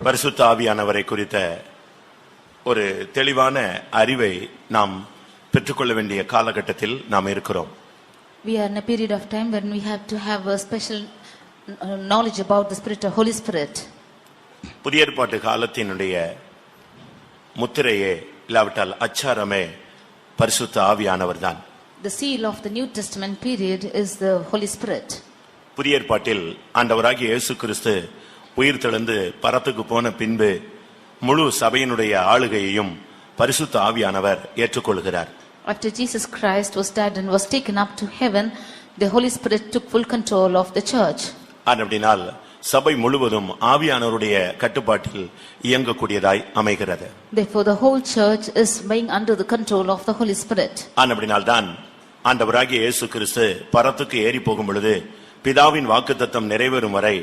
பரிசுத்த ஆவியானவரை குறித்த ஒரு தெளிவான அறிவை நாம் பெற்றுக்கொள்ள வேண்டிய காலகட்டத்தில் நாம் இருக்கிறோம். We are in a period of time when we have to have a special knowledge about the Spirit of Holy Spirit. புதிய ஏற்பாட்டு காலத்தினுடைய முத்திரையே இல்லாவிட்டால் அச்சாரமே பரிசுத்த ஆவியானவர் தான். The seal of the New Testament period is the Holy Spirit. புதிய ஏற்பாட்டில் ஆண்டவராகிய இயேசு கிறிஸ்து உயிர் தெழுந்து பரத்துக்கு போன பின்பு முழு சபையினுடைய ஆளுகையையும் பரிசுத்த ஆவியானவர் ஏற்றுக்கொள்கிறார். After Jesus Christ was dead and was taken up to heaven, the Holy Spirit took full control of the church. அப்படினால் சபை முழுவதும் ஆவியானவருடைய கட்டுப்பாட்டில் இயங்கக்கூடியதாய் அமைகிறது. Therefore the whole church is being under the control of the Holy Spirit. அப்படினால் தான் ஆண்டவராகிய இயேசு கிறிஸ்து பரத்துக்கு ஏறி போகும் பொழுது பிதாவின் வாக்குத்தத்தம் நிறைவேறும் வரை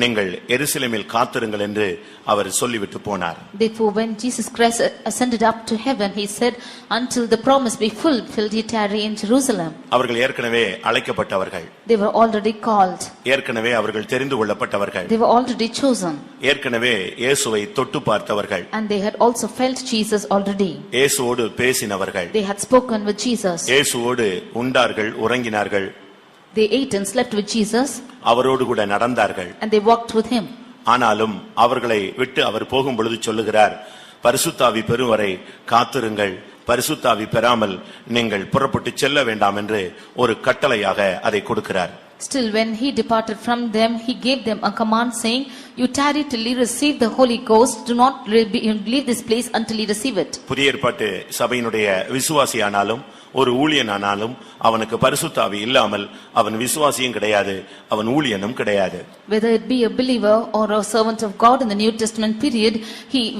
நீங்கள் எருசலேமில் காத்திருங்கள் என்று அவர் சொல்லிவிட்டு போனார். Therefore when Jesus Christ ascended up to heaven, he said, until the promise be fulfilled, ye tarry in Jerusalem. அவர்கள் ஏற்கனவே அழைக்கப்பட்டவர்கள். They were already called. ஏற்கனவே அவர்கள் தெரிந்து கொள்ளப்பட்டவர்கள். They were already chosen. ஏற்கனவே இயேசுவை தொட்டு பார்த்தவர்கள். And they had also felt Jesus already. இயேசுவோடு பேசினவர்கள். They had spoken with Jesus. இயேசுவோடு உண்டார்கள், உறங்கினார்கள். They ate and slept with Jesus. அவரோடு கூட நடந்தார்கள். And they walked with him. ஆனாலும் அவர்களை விட்டு அவர் போகும் பொழுது சொல்லுகிறார், பரிசுத்த ஆவி பெறும் வரை காத்திருங்கள், பரிசுத்த ஆவி பெறாமல் நீங்கள் புறப்பட்டு செல்ல வேண்டாம் என்று ஒரு கட்டளையாக அதை கொடுக்கிறார். Still when he departed from them, he gave them a command saying, you tarry till you receive the Holy Ghost, do not leave this place until you receive it. புதிய ஏற்பாட்டு சபையினுடைய விசுவாசியானாலும் ஒரு ஊழியனானாலும் அவனுக்கு பரிசுத்த ஆவி இல்லாமல் அவன் விசுவாசியும் கிடையாது, அவன் ஊழியனும் கிடையாது. Whether it be a believer or a servant of God in the New Testament period,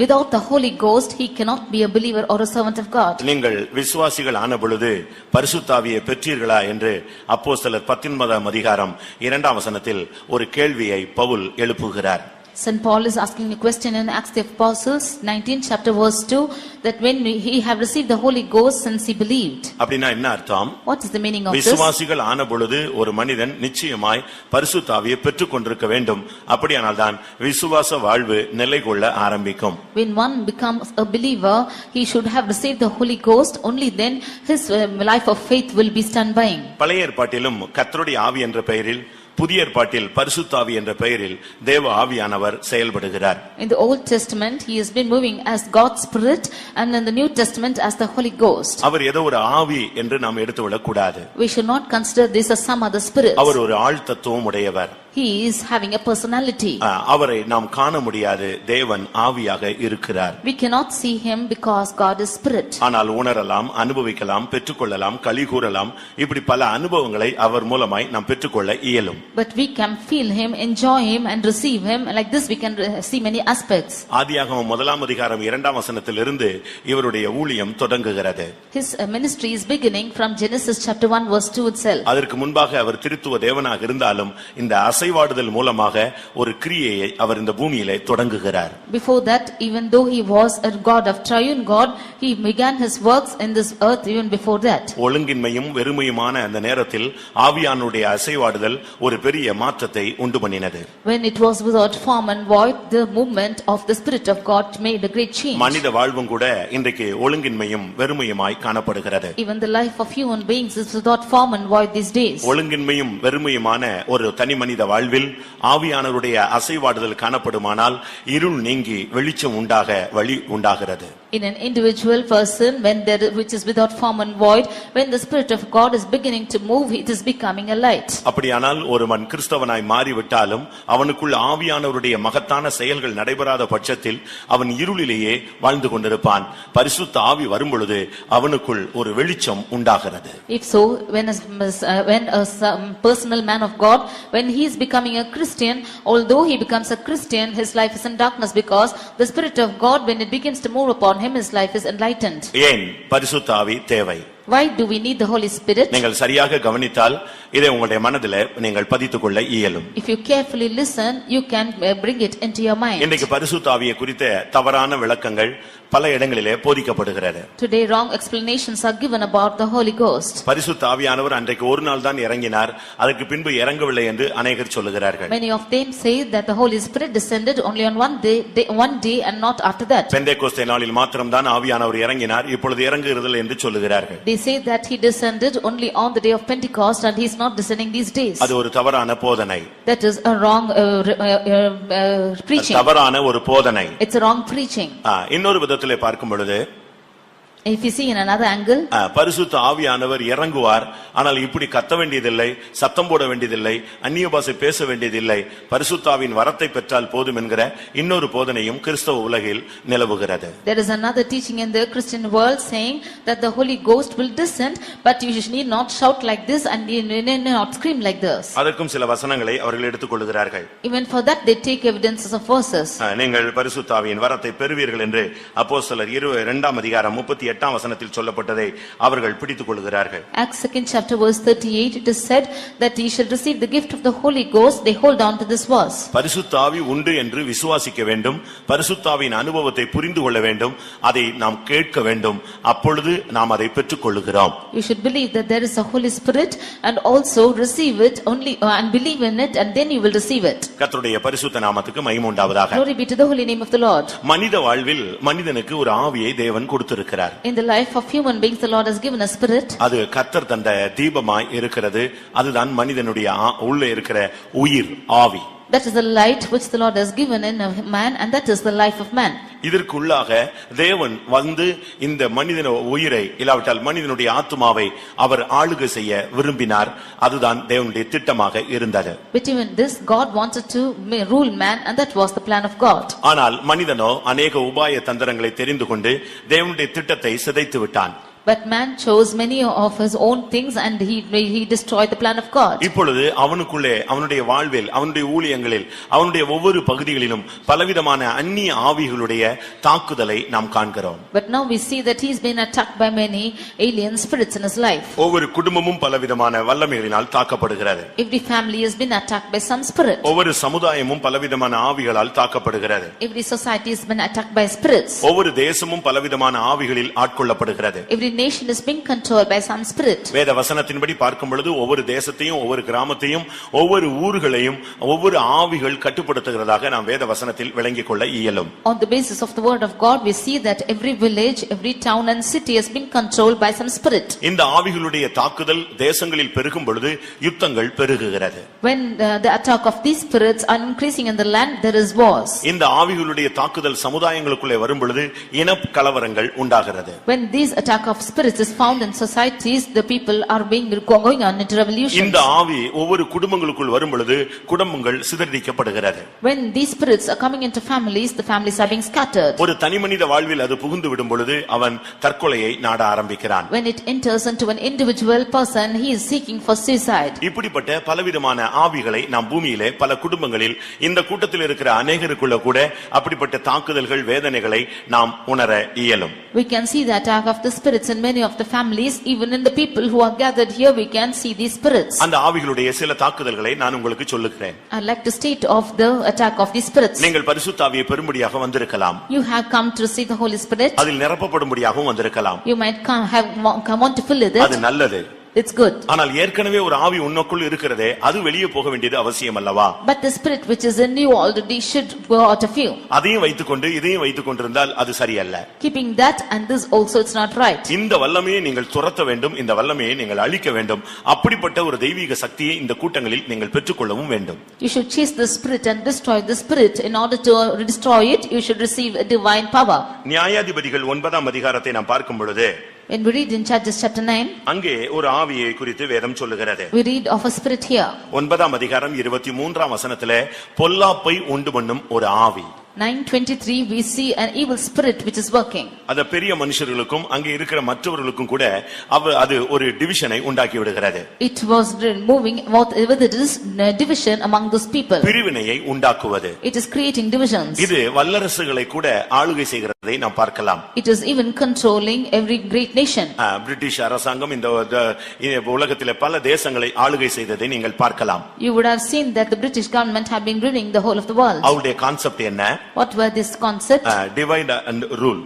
without the Holy Ghost he cannot be a believer or a servant of God. நீங்கள் விசுவாசிகள் ஆன பொழுது பரிசுத்த ஆவியை பெற்றீர்களா என்று அப்போஸ்தலர் 19 அதிகாரம் 2 வசனத்தில் ஒரு கேள்வியை Pavul எழுப்புகிறார். St. Paul is asking a question in Acts of the Apostles 19 chapter verse 2, that when he have received the Holy Ghost since he believed. அப்படினா என்ன அர்த்தம்? What is the meaning of this? விசுவாசிகள் ஆன பொழுது ஒரு மனிதன் நிச்சயமாய் பரிசுத்த ஆவியை பெற்றுக் கொண்டிருக்க வேண்டும். அப்படியானால் தான் விசுவாச வாழ்வு நிலைகொள்ள ஆரம்பிக்கும். When one becomes a believer, he should have received the Holy Ghost, only then his life of faith will be standby. பழைய ஏற்பாட்டிலும் கர்த்தருடைய ஆவி என்ற பெயரில், புதிய ஏற்பாட்டில் பரிசுத்த ஆவி என்ற பெயரில் தேவ ஆவியானவர் செயல்படுகிறார். In the Old Testament he has been moving as God's Spirit, and in the New Testament as the Holy Ghost. அவர் ஏதோ ஒரு ஆவி என்று நாம் எடுத்துவிடக் கூடாது. We should not consider this as some other spirit. அவர் ஒரு ஆள் தத்துவம் உடையவர். He is having a personality. அவரை நாம் காண முடியாது, தேவன் ஆவியாக இருக்கிறார். We cannot see him because God is spirit. ஆனால் உணரலாம், அனுபவிக்கலாம், பெற்றுக்கொள்ளலாம், களி கூறலாம், இப்படி பல அனுபவங்களை அவர் மூலமாய் நாம் பெற்றுக்கொள்ள இயலும். But we can feel him, enjoy him and receive him. Like this we can see many aspects. ஆதியாகமம் 1 அதிகாரம் 2 வசனத்திலிருந்து இவருடைய ஊழியம் தொடங்குகிறது. His ministry is beginning from Genesis chapter 1 verse 2 itself. அதற்கு முன்பாக அவர் திருத்துவ தேவனாக இருந்தாலும் இந்த அசைவாடுதல் மூலமாக ஒரு கிரியையை அவர் இந்த பூமியிலே தொடங்குகிறார். Before that, even though he was a God of triune God, he began his works in this earth even before that. ஒழுங்கின்மையும் வெறுமையுமான அந்த நேரத்தில் ஆவியானுடைய அசைவாடுதல் ஒரு பெரிய மாற்றத்தை உண்டு பண்ணினது. When it was without form and void, the movement of the Spirit of God made a great change. மனித வாழ்வும் கூட இன்றைக்கு ஒழுங்கின்மையும் வெறுமையுமாய் காணப்படுகிறது. Even the life of human beings is without form and void these days. ஒழுங்கின்மையும் வெறுமையுமான ஒரு தனி மனித வாழ்வில் ஆவியானவருடைய அசைவாடுதல் காணப்படுமானால் இருள் நீங்கி வெளிச்சம் உண்டாக வழி உண்டாகிறது. In an individual person, which is without form and void, when the Spirit of God is beginning to move, it is becoming a light. அப்படியானால் ஒருவன் கிறிஸ்தவனாய் மாறிவிட்டாலும் அவனுக்குள் ஆவியானவருடைய மகத்தான செயல்கள் நடைபெறாத பட்சத்தில் அவன் இருளிலேயே வாழ்ந்து கொண்டிருப்பான். பரிசுத்த ஆவி வரும் பொழுது அவனுக்குள் ஒரு வெளிச்சம் உண்டாகிறது. If so, when a personal man of God, when he is becoming a Christian, although he becomes a Christian, his life is in darkness, because the Spirit of God, when it begins to move upon him, his life is enlightened. ஏன் பரிசுத்த ஆவி தேவை? Why do we need the Holy Spirit? நீங்கள் சரியாக கவனித்தால் இதை உங்களுடைய மனதிலே நீங்கள் பதித்துக்கொள்ள இயலும். If you carefully listen, you can bring it into your mind. இன்றைக்கு பரிசுத்த ஆவியை குறித்த தவறான விளக்கங்கள் பல இடங்களிலே போதிக்கப்படுகிறது. Today wrong explanations are given about the Holy Ghost. பரிசுத்த ஆவியானவர் அன்றைக்கு ஒரு நாள் தான் இறங்கினார், அதற்கு பின்பு இறங்கவில்லை என்று அநேகர் சொல்லுகிறார்கள். Many of them say that the Holy Spirit descended only on one day and not after that. Pentecost நாளில் மாத்திரம் தான் ஆவியானவர் இறங்கினார், இப்பொழுது இறங்குகிறதில்லை என்று சொல்லுகிறார்கள். They say that he descended only on the day of Pentecost and he is not descending these days. அது ஒரு தவறான போதனை. That is a wrong preaching. தவறான ஒரு போதனை. It's a wrong preaching. இன்னொரு விதத்திலே பார்க்கும் பொழுது, if you see in another angle, பரிசுத்த ஆவியானவர் இறங்குவார், ஆனால் இப்படி கத்த வேண்டியதில்லை, சத்தம் போட வேண்டியதில்லை, அந்நிய பாஷை பேச வேண்டியதில்லை, பரிசுத்த ஆவியின் வரத்தை பெற்றால் போதும் என்கிற இன்னொரு போதனையும் கிறிஸ்தவ உலகில் நிலவுகிறது. There is another teaching in the Christian world saying that the Holy Ghost will descend, but you need not shout like this and you need not scream like this. அதற்கும் சில வசனங்களை அவர்கள் எடுத்துக்கொள்கிறார்கள். Even for that they take evidences of verses. நீங்கள் பரிசுத்த ஆவியின் வரத்தை பெறுவீர்கள் என்று அப்போஸ்தலர் 2 அதிகாரம் 38 வசனத்தில் சொல்லப்பட்டதை அவர்கள் பிடித்துக் கொள்கிறார்கள். Acts 2nd chapter verse 38, it is said that he shall receive the gift of the Holy Ghost. They hold on to this verse. பரிசுத்த ஆவி உண்டு என்று விசுவாசிக்க வேண்டும், பரிசுத்த ஆவியின் அனுபவத்தை புரிந்து கொள்ள வேண்டும், அதை நாம் கேட்க வேண்டும், அப்பொழுது நாம் அதை பெற்றுக் கொள்கிறோம். You should believe that there is a Holy Spirit and also receive it only and believe in it, and then you will receive it. கர்த்தருடைய பரிசுத்த நாமத்துக்கு மகிமை உண்டாவதாக. Glory be to the holy name of the Lord. மனித வாழ்வில் மனிதனுக்கு ஒரு ஆவியை தேவன் கொடுத்திருக்கிறார். In the life of human beings the Lord has given a spirit. அது கர்த்தர் தந்த தீபமாய் இருக்கிறது, அதுதான் மனிதனுடைய உள்ளே இருக்கிற உயிர் ஆவி. That is the light which the Lord has given in a man, and that is the life of man. இதற்குள்ளாக தேவன் வந்து இந்த மனிதன உயிரை இல்லாவிட்டால் மனிதனுடைய ஆத்துமாவை அவர் ஆளுகை செய்ய விரும்பினார், அதுதான் தேவனுடைய திட்டமாக இருந்தது. But even this God wanted to rule man, and that was the plan of God. ஆனால் மனிதனோ அநேக உபாய தந்திரங்களை தெரிந்து கொண்டு தேவனுடைய திட்டத்தை சிதைத்து விட்டான். But man chose many of his own things and he destroyed the plan of God. இப்பொழுது அவனுக்குள்ளே அவனுடைய வாழ்வில் அவனுடைய ஊழியங்களில் அவனுடைய ஒவ்வொரு பகுதிகளிலும் பலவிதமான அந்நிய ஆவிகளுடைய தாக்குதலை நாம் காண்கிறோம். But now we see that he has been attacked by many alien spirits in his life. ஒவ்வொரு குடும்பமும் பலவிதமான வல்லமைகளினால் தாக்கப்படுகிறது. Every family has been attacked by some spirit. ஒவ்வொரு சமுதாயமும் பலவிதமான ஆவிகளால் தாக்கப்படுகிறது. Every society has been attacked by spirits. ஒவ்வொரு தேசமும் பலவிதமான ஆவிகளில் ஆட்கொள்ளப்படுகிறது. Every nation is being controlled by some spirit. வேத வசனத்தின்படி பார்க்கும் பொழுது ஒவ்வொரு தேசத்தையும் ஒவ்வொரு கிராமத்தையும் ஒவ்வொரு ஊர்களையும் ஒவ்வொரு ஆவிகள் கட்டுப்படுத்துகிறதாக நாம் வேத வசனத்தில் விளங்கிக் கொள்ள இயலும். On the basis of the word of God we see that every village, every town and city has been controlled by some spirit. இந்த ஆவிகளுடைய தாக்குதல் தேசங்களில் பெருகும் பொழுது யுத்தங்கள் பெருகுகிறது. When the attack of these spirits are increasing in the land, there is wars. இந்த ஆவிகளுடைய தாக்குதல் சமுதாயங்களுக்குள்ளே வரும் பொழுது இன கலவரங்கள் உண்டாகிறது. When these attack of spirits is found in societies, the people are going on into revolutions. இந்த ஆவி ஒவ்வொரு குடும்பங்களுக்குள் வரும் பொழுது குடும்பங்கள் சிதறடிக்கப்படுகிறது. When these spirits are coming into families, the families are being scattered. ஒரு தனிமனித வாழ்வில் அது புகுந்து விடும் பொழுது அவன் தற்கொலையை நாட ஆரம்பிக்கிறான். When it enters into an individual person, he is seeking for suicide. இப்படிப்பட்ட பலவிதமான ஆவிகளை நாம் பூமியிலே பல குடும்பங்களில் இந்த கூட்டத்தில் இருக்கிற அநேகருக்குள்ள கூட அப்படிப்பட்ட தாக்குதல்கள் வேதனைகளை நாம் உணர இயலும். We can see the attack of the spirits in many of the families, even in the people who are gathered here we can see these spirits. அந்த ஆவிகளுடைய சில தாக்குதல்களை நான் உங்களுக்கு சொல்லுகிறேன். I like to state of the attack of these spirits. நீங்கள் பரிசுத்த ஆவியை பெறும்படியாக வந்திருக்கலாம். You have come to receive the Holy Spirit. அதில் நிரப்பப்படும்படியாகவும் வந்திருக்கலாம். You might come on to fill with it. அது நல்லது. It's good. ஆனால் ஏற்கனவே ஒரு ஆவி உனக்குள் இருக்கிறதே, அது வெளியே போக வேண்டியது அவசியம் அல்லவா? But the spirit which is in you already should go out of you. அதையும் வைத்துக்கொண்டு இதையும் வைத்துக்கொண்டிருந்தால் அது சரியல்ல. Keeping that and this also it's not right. இந்த வல்லமையை நீங்கள் துரத்த வேண்டும், இந்த வல்லமையை நீங்கள் அழிக்க வேண்டும். அப்படிப்பட்ட ஒரு தெய்வீக சக்தியை இந்த கூட்டங்களில் நீங்கள் பெற்றுக்கொள்ளவும் வேண்டும். You should chase the spirit and destroy the spirit. In order to destroy it, you should receive a divine power. நியாயாதிபதிகள் 9ஆம் அதிகாரத்தை நாம் பார்க்கும் பொழுது, when we read in Judges chapter 9, அங்கே ஒரு ஆவியை குறித்து வேதம் சொல்லுகிறது. we read of a spirit here. 9ஆம் அதிகாரம் 23ஆம் வசனத்திலே பொல்லாப்பை உண்டு பண்ணும் ஒரு ஆவி. 9:23 we see an evil spirit which is working. அந்த பெரிய மனுஷர்களுக்கும் அங்கே இருக்கிற மற்றவர்களுக்கும் கூட அது ஒரு டிவிஷனை உண்டாக்கி விடுகிறது. It was moving with this division among those people. பிரிவினையை உண்டாக்குவது. It is creating divisions. இது வல்லரசுகளை கூட ஆளுகை செய்கிறதை நாம் பார்க்கலாம். It is even controlling every great nation. British அரசாங்கம் இந்த உலகத்திலே பல தேசங்களை ஆளுகை செய்ததை நீங்கள் பார்க்கலாம். You would have seen that the British government have been ruling the whole of the world. அவருடைய கான்செப்ட் என்ன? What were this concept? Divide and rule.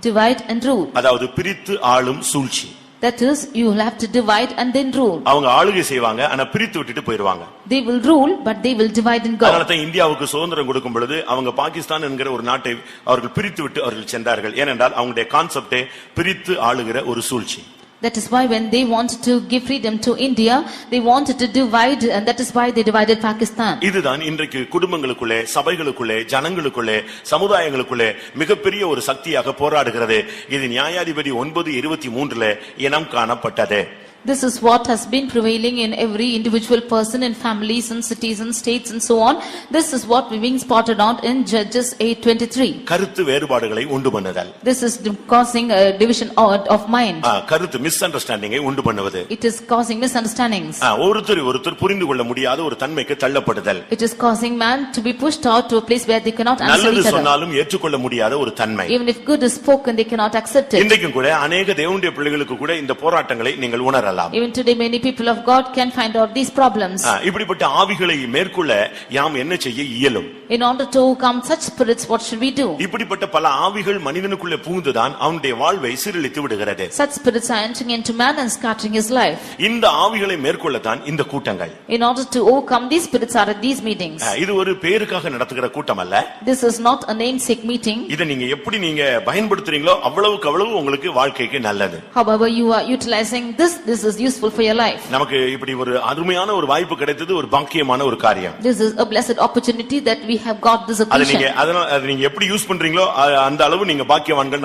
divide and rule. அதாவது பிரித்து ஆளும் சூழ்ச்சி. That is, you will have to divide and then rule. அவங்க ஆளுகை செய்வாங்க, ஆனா பிரித்து விட்டுட்டு போயிடுவாங்க. They will rule, but they will divide and go. அதனால தான் இந்தியாவுக்கு சுதந்திரம் கொடுக்கும் பொழுது அவங்க பாகிஸ்தான் என்கிற ஒரு நாட்டை அவர்கள் பிரித்து விட்டு அவர்கள் சென்றார்கள். ஏனென்றால் அவங்களுடைய கான்செப்டே பிரித்து ஆளுகிற ஒரு சூழ்ச்சி. That is why when they wanted to give freedom to India, they wanted to divide, and that is why they divided Pakistan. இதுதான் இன்றைக்கு குடும்பங்களுக்குள்ளே, சபைகளுக்குள்ளே, ஜனங்களுக்குள்ளே, சமுதாயங்களுக்குள்ளே மிகப்பெரிய ஒரு சக்தியாக போராடுகிறது. இது நியாயாதிபதி 9:23 இனம் காணப்பட்டது. This is what has been prevailing in every individual person, in families and cities and states and so on. This is what we being spotted out in Judges 8:23. கருத்து வேறுபாடுகளை உண்டு பண்ணுதல். This is causing a division of mind. கருத்து miss அண்டர்ஸ்டாண்டிங்கை உண்டு பண்ணுவது. It is causing misunderstandings. ஒருத்தர் புரிந்து கொள்ள முடியாத ஒரு தன்மைக்கு தள்ளப்படுதல். It is causing man to be pushed out to a place where they cannot answer each other. நல்லது சொன்னாலும் ஏற்றுக்கொள்ள முடியாத ஒரு தன்மை. Even if good is spoken, they cannot accept it. இன்றைக்கும் கூட अनेक தேவனுடைய பிள்ளைகளுக்கு கூட இந்த போராட்டங்களை நீங்கள் உணரலாம். Even today many people of God can find out these problems. இப்படிப்பட்ட ஆவிகளை மேற்கொள்ள யாம் என்ன செய்ய இயலும்? In order to overcome such spirits, what should we do? இப்படிப்பட்ட பல ஆவிகள் மனிதனுக்குள்ளே புகுந்துதான் அவனுடைய வாழ்வை சீரழித்து விடுகிறது. Such spirits are entering into man and scattering his life. இந்த ஆவிகளை மேற்கொள்ளத்தான் இந்த கூட்டங்கள். In order to overcome these spirits are at these meetings. இது ஒரு பேருக்காக நடத்துகிற கூட்டம் அல்ல. This is not a namesake meeting. இத நீங்க எப்படி நீங்க பயன்படுத்துறீங்களோ அவ்வளவுக்கு அவ்வளவு உங்களுக்கு வாழ்க்கைக்கு நல்லது. However you are utilizing this is useful for your life. நமக்கு இப்படி ஒரு அருமையான ஒரு வாய்ப்பு கிடைத்தது ஒரு பாக்கியமான ஒரு காரியம். This is a blessed opportunity that we have got this occasion. அது நீங்க எப்படி யூஸ் பண்றீங்களோ அந்த அளவு நீங்க பாக்கியவான்கள்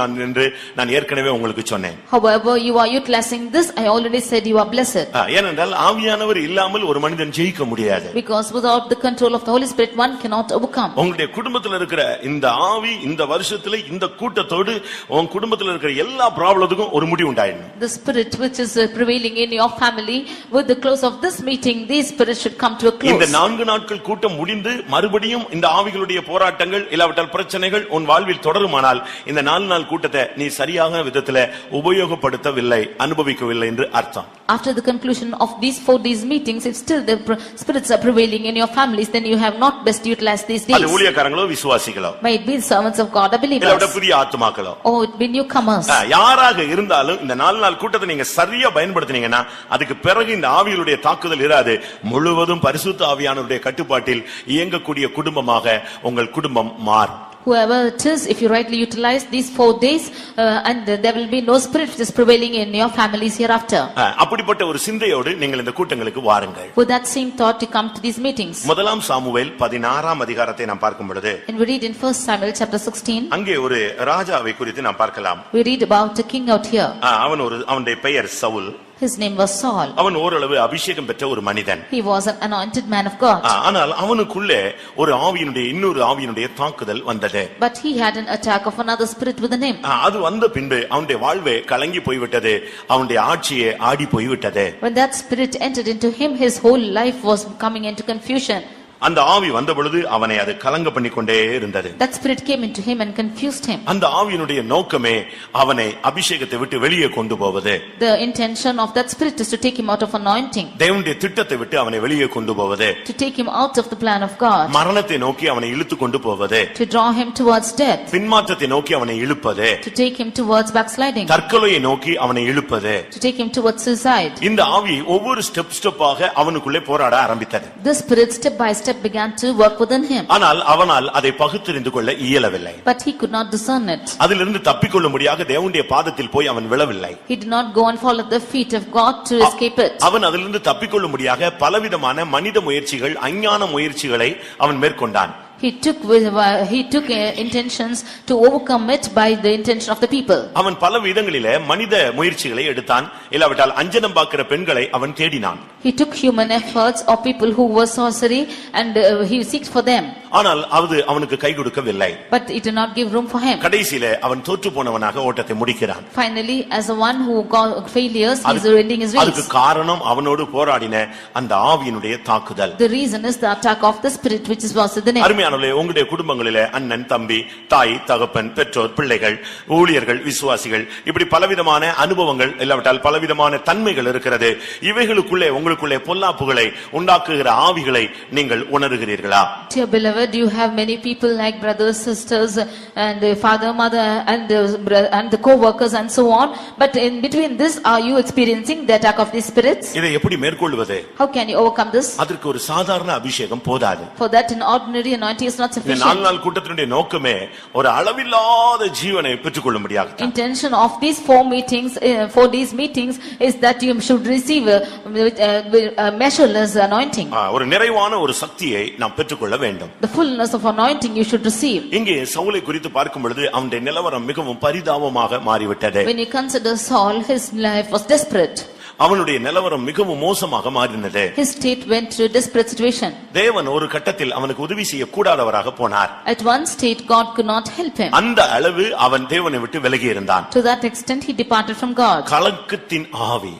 நான் ஏற்கனவே உங்களுக்கு சொன்னேன். However you are utilizing this, I already said you are blessed. ஏனென்றால் ஆவியானவர் இல்லாமல் ஒரு மனிதன் ஜெயிக்க முடியாது. Because without the control of the Holy Spirit one cannot overcome. உங்களுடைய குடும்பத்தில் இருக்கிற இந்த ஆவி இந்த வருஷத்துல இந்த கூட்டத்தோடு உங்க குடும்பத்தில் இருக்கிற எல்லா ப்ராப்ளத்துக்கும் ஒரு முடிவு உண்டாயிடும். The spirit which is prevailing in your family, with the close of this meeting these spirits should come to a close. இந்த 4 நாட்கள் கூட்டம் முடிந்து மறுபடியும் இந்த ஆவிகளுடைய போராட்டங்கள் இல்லாவிட்டால் பிரச்சனைகள் உன் வாழ்வில் தொடருமானால் இந்த 4 நாள் கூட்டத்தை நீ சரியான விதத்தில் உபயோகப்படுத்தவில்லை, அனுபவிக்கவில்லை என்று அர்த்தம். After the conclusion of these 4 days meetings, if still the spirits are prevailing in your families, then you have not best utilized these days. அது ஊழியக்காரங்களோ விசுவாசிகளோ, may it be servants of God or believers, இல்ல புதிய ஆத்துமாக்களோ, or it be newcomers, யாராக இருந்தாலும் இந்த 4 நாள் கூட்டத்தை நீங்க சரியா பயன்படுத்தினீங்கன்னா அதுக்கு பிறகு இந்த ஆவிகளுடைய தாக்குதல் இராது. முழுவதும் பரிசுத்த ஆவியானவருடைய கட்டுப்பாட்டில் இயங்கக்கூடிய குடும்பமாக உங்கள் குடும்பம் மாறும். Whoever it is, if you rightly utilize these 4 days, and there will be no spirit which is prevailing in your families hereafter. அப்படிப்பட்ட ஒரு சிந்தையோடு நீங்கள் இந்த கூட்டங்களுக்கு வாருங்கள். With that same thought you come to these meetings. முதலாம் Samuel 16ஆம் அதிகாரத்தை நாம் பார்க்கும் பொழுது, and we read in 1 Samuel chapter 16, அங்கே ஒரு ராஜாவை குறித்து நாம் பார்க்கலாம். we read about a king out here. அவனுடைய பெயர் Saul. His name was Saul. அவன் ஓரளவு அபிஷேகம் பெற்ற ஒரு மனிதன். He was an anointed man of God. ஆனால் அவனுக்குள்ளே ஒரு ஆவியினுடைய இன்னொரு ஆவியினுடைய தாக்குதல் வந்தது. But he had an attack of another spirit within him. அது வந்த பின்பு அவனுடைய வாழ்வே கலங்கி போய்விட்டது, அவனுடைய ஆட்சியே ஆடி போய்விட்டது. When that spirit entered into him, his whole life was coming into confusion. அந்த ஆவி வந்த பொழுது அவனை அது கலங்க பண்ணிக்கொண்டே இருந்தது. That spirit came into him and confused him. அந்த ஆவியினுடைய நோக்கமே அவனை அபிஷேகத்தை விட்டு வெளியே கொண்டு போவது. The intention of that spirit is to take him out of anointing. தேவனுடைய திட்டத்தை விட்டு அவனை வெளியே கொண்டு போவது. To take him out of the plan of God. மரணத்தை நோக்கி அவனை இழுத்து கொண்டு போவது. To draw him towards death. பின்மாற்றத்தை நோக்கி அவனை இழுப்பது. To take him towards backsliding. தற்கொலையை நோக்கி அவனை இழுப்பது. To take him towards suicide. இந்த ஆவி ஒவ்வொரு ஸ்டெப்பாக அவனுக்குள்ளே போராட ஆரம்பித்தது. The spirit step by step began to work within him. ஆனால் அவனால் அதை பகுத்தறிந்து கொள்ள இயலவில்லை. But he could not discern it. அதிலிருந்து தப்பிக்கொள்ளும்படியாக தேவனுடைய பாதத்தில் போய் அவன் விழவில்லை. He did not go and fall at the feet of God to escape it. அவன் அதிலிருந்து தப்பிக்கொள்ளும்படியாக பலவிதமான மனித முயற்சிகள், அஞ்ஞான முயற்சிகளை அவன் மேற்கொண்டான். He took intentions to overcome it by the intention of the people. அவன் பல விதங்களிலே மனித முயற்சிகளை எடுத்தான். இல்லாவிட்டால் அஞ்சனம் பார்க்கிற பெண்களை அவன் தேடினான். He took human efforts of people who were sorcery and he seeked for them. ஆனால் அது அவனுக்கு கை கொடுக்கவில்லை. But it did not give room for him. கடைசியிலே அவன் தோற்று போனவனாக ஓட்டத்தை முடிக்கிறான். Finally, as the one who got failures, he is ending his race. அதுக்கு காரணம் அவனோடு போராடின அந்த ஆவியினுடைய தாக்குதல். The reason is the attack of the spirit which was within him. அருமையானவர்களே, உங்களுடைய குடும்பங்களிலே அண்ணன், தம்பி, தாய், தகப்பன், பெற்றோர், பிள்ளைகள், ஊழியர்கள், விசுவாசிகள், இப்படி பலவிதமான அனுபவங்கள் இல்லாவிட்டால் பலவிதமான தன்மைகள் இருக்கிறது. இவைகளுக்குள்ளே உங்களுக்குள்ளே பொல்லாப்புகளை உண்டாக்குகிற ஆவிகளை நீங்கள் உணர்கிறீர்களா? Dear beloved, beloved, you have many people like brothers, sisters, and father, mother, and the co-workers and so on. But in between this, are you experiencing the attack of these spirits? இதை எப்படி மேற்கொள்வது? How can you overcome this? அதற்கு ஒரு சாதாரண அபிஷேகம் போதாது. For that, an ordinary anointing is not இந்த sufficient. நாள் கூட்டத்தினுடைய நோக்கமே ஒரு அளவில்லாத ஜீவனை பெற்றுக்கொள்ளும்படியாக. Intention of these 4 meetings, for these meetings, is that you should receive a measureless anointing. ஒரு நிறைவான ஒரு சக்தியை நாம் பெற்றுக்கொள்ள வேண்டும். The fullness of anointing you should receive. இங்கே சவுலை குறித்து பார்க்கும் பொழுது அவனுடைய நிலவரம் மிகவும் பரிதாபமாக மாறிவிட்டது. When you consider Saul, his life was desperate. அவனுடைய நிலவரம் மிகவும் மோசமாக மாறினது. His state went to a desperate situation. தேவன் ஒரு கட்டத்தில் அவனுக்கு உதவி செய்ய கூடாதவராக போனார். At one state, God could not help him. அந்த அளவு அவன் தேவனை விட்டு விலகி இருந்தான். To that extent, he departed from God. கலக்கத்தின் ஆவி.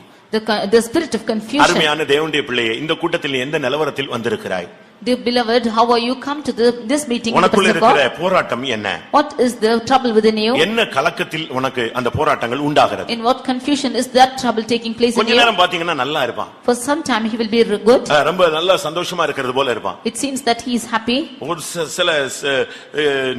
The spirit of confusion. அருமையான தேவனுடைய பிள்ளையே, இந்த கூட்டத்தில் எந்த நிலவரத்தில் வந்திருக்கிறாய்? Dear beloved, how are you come to this meeting? உனக்குள்ள இருக்கிற போராட்டம் என்ன? What is the trouble within you? என்ன கலக்கத்தில் உனக்கு அந்த போராட்டங்கள் உண்டாகிறது? In what confusion is that trouble taking place in கொஞ்ச you? நேரம் பாத்தீங்கன்னா நல்லா இருப்பான். For some time he will be good. ரொம்ப நல்ல சந்தோஷமா இருக்கிறது போல இருப்பான். It seems that he is happy. ஒரு சில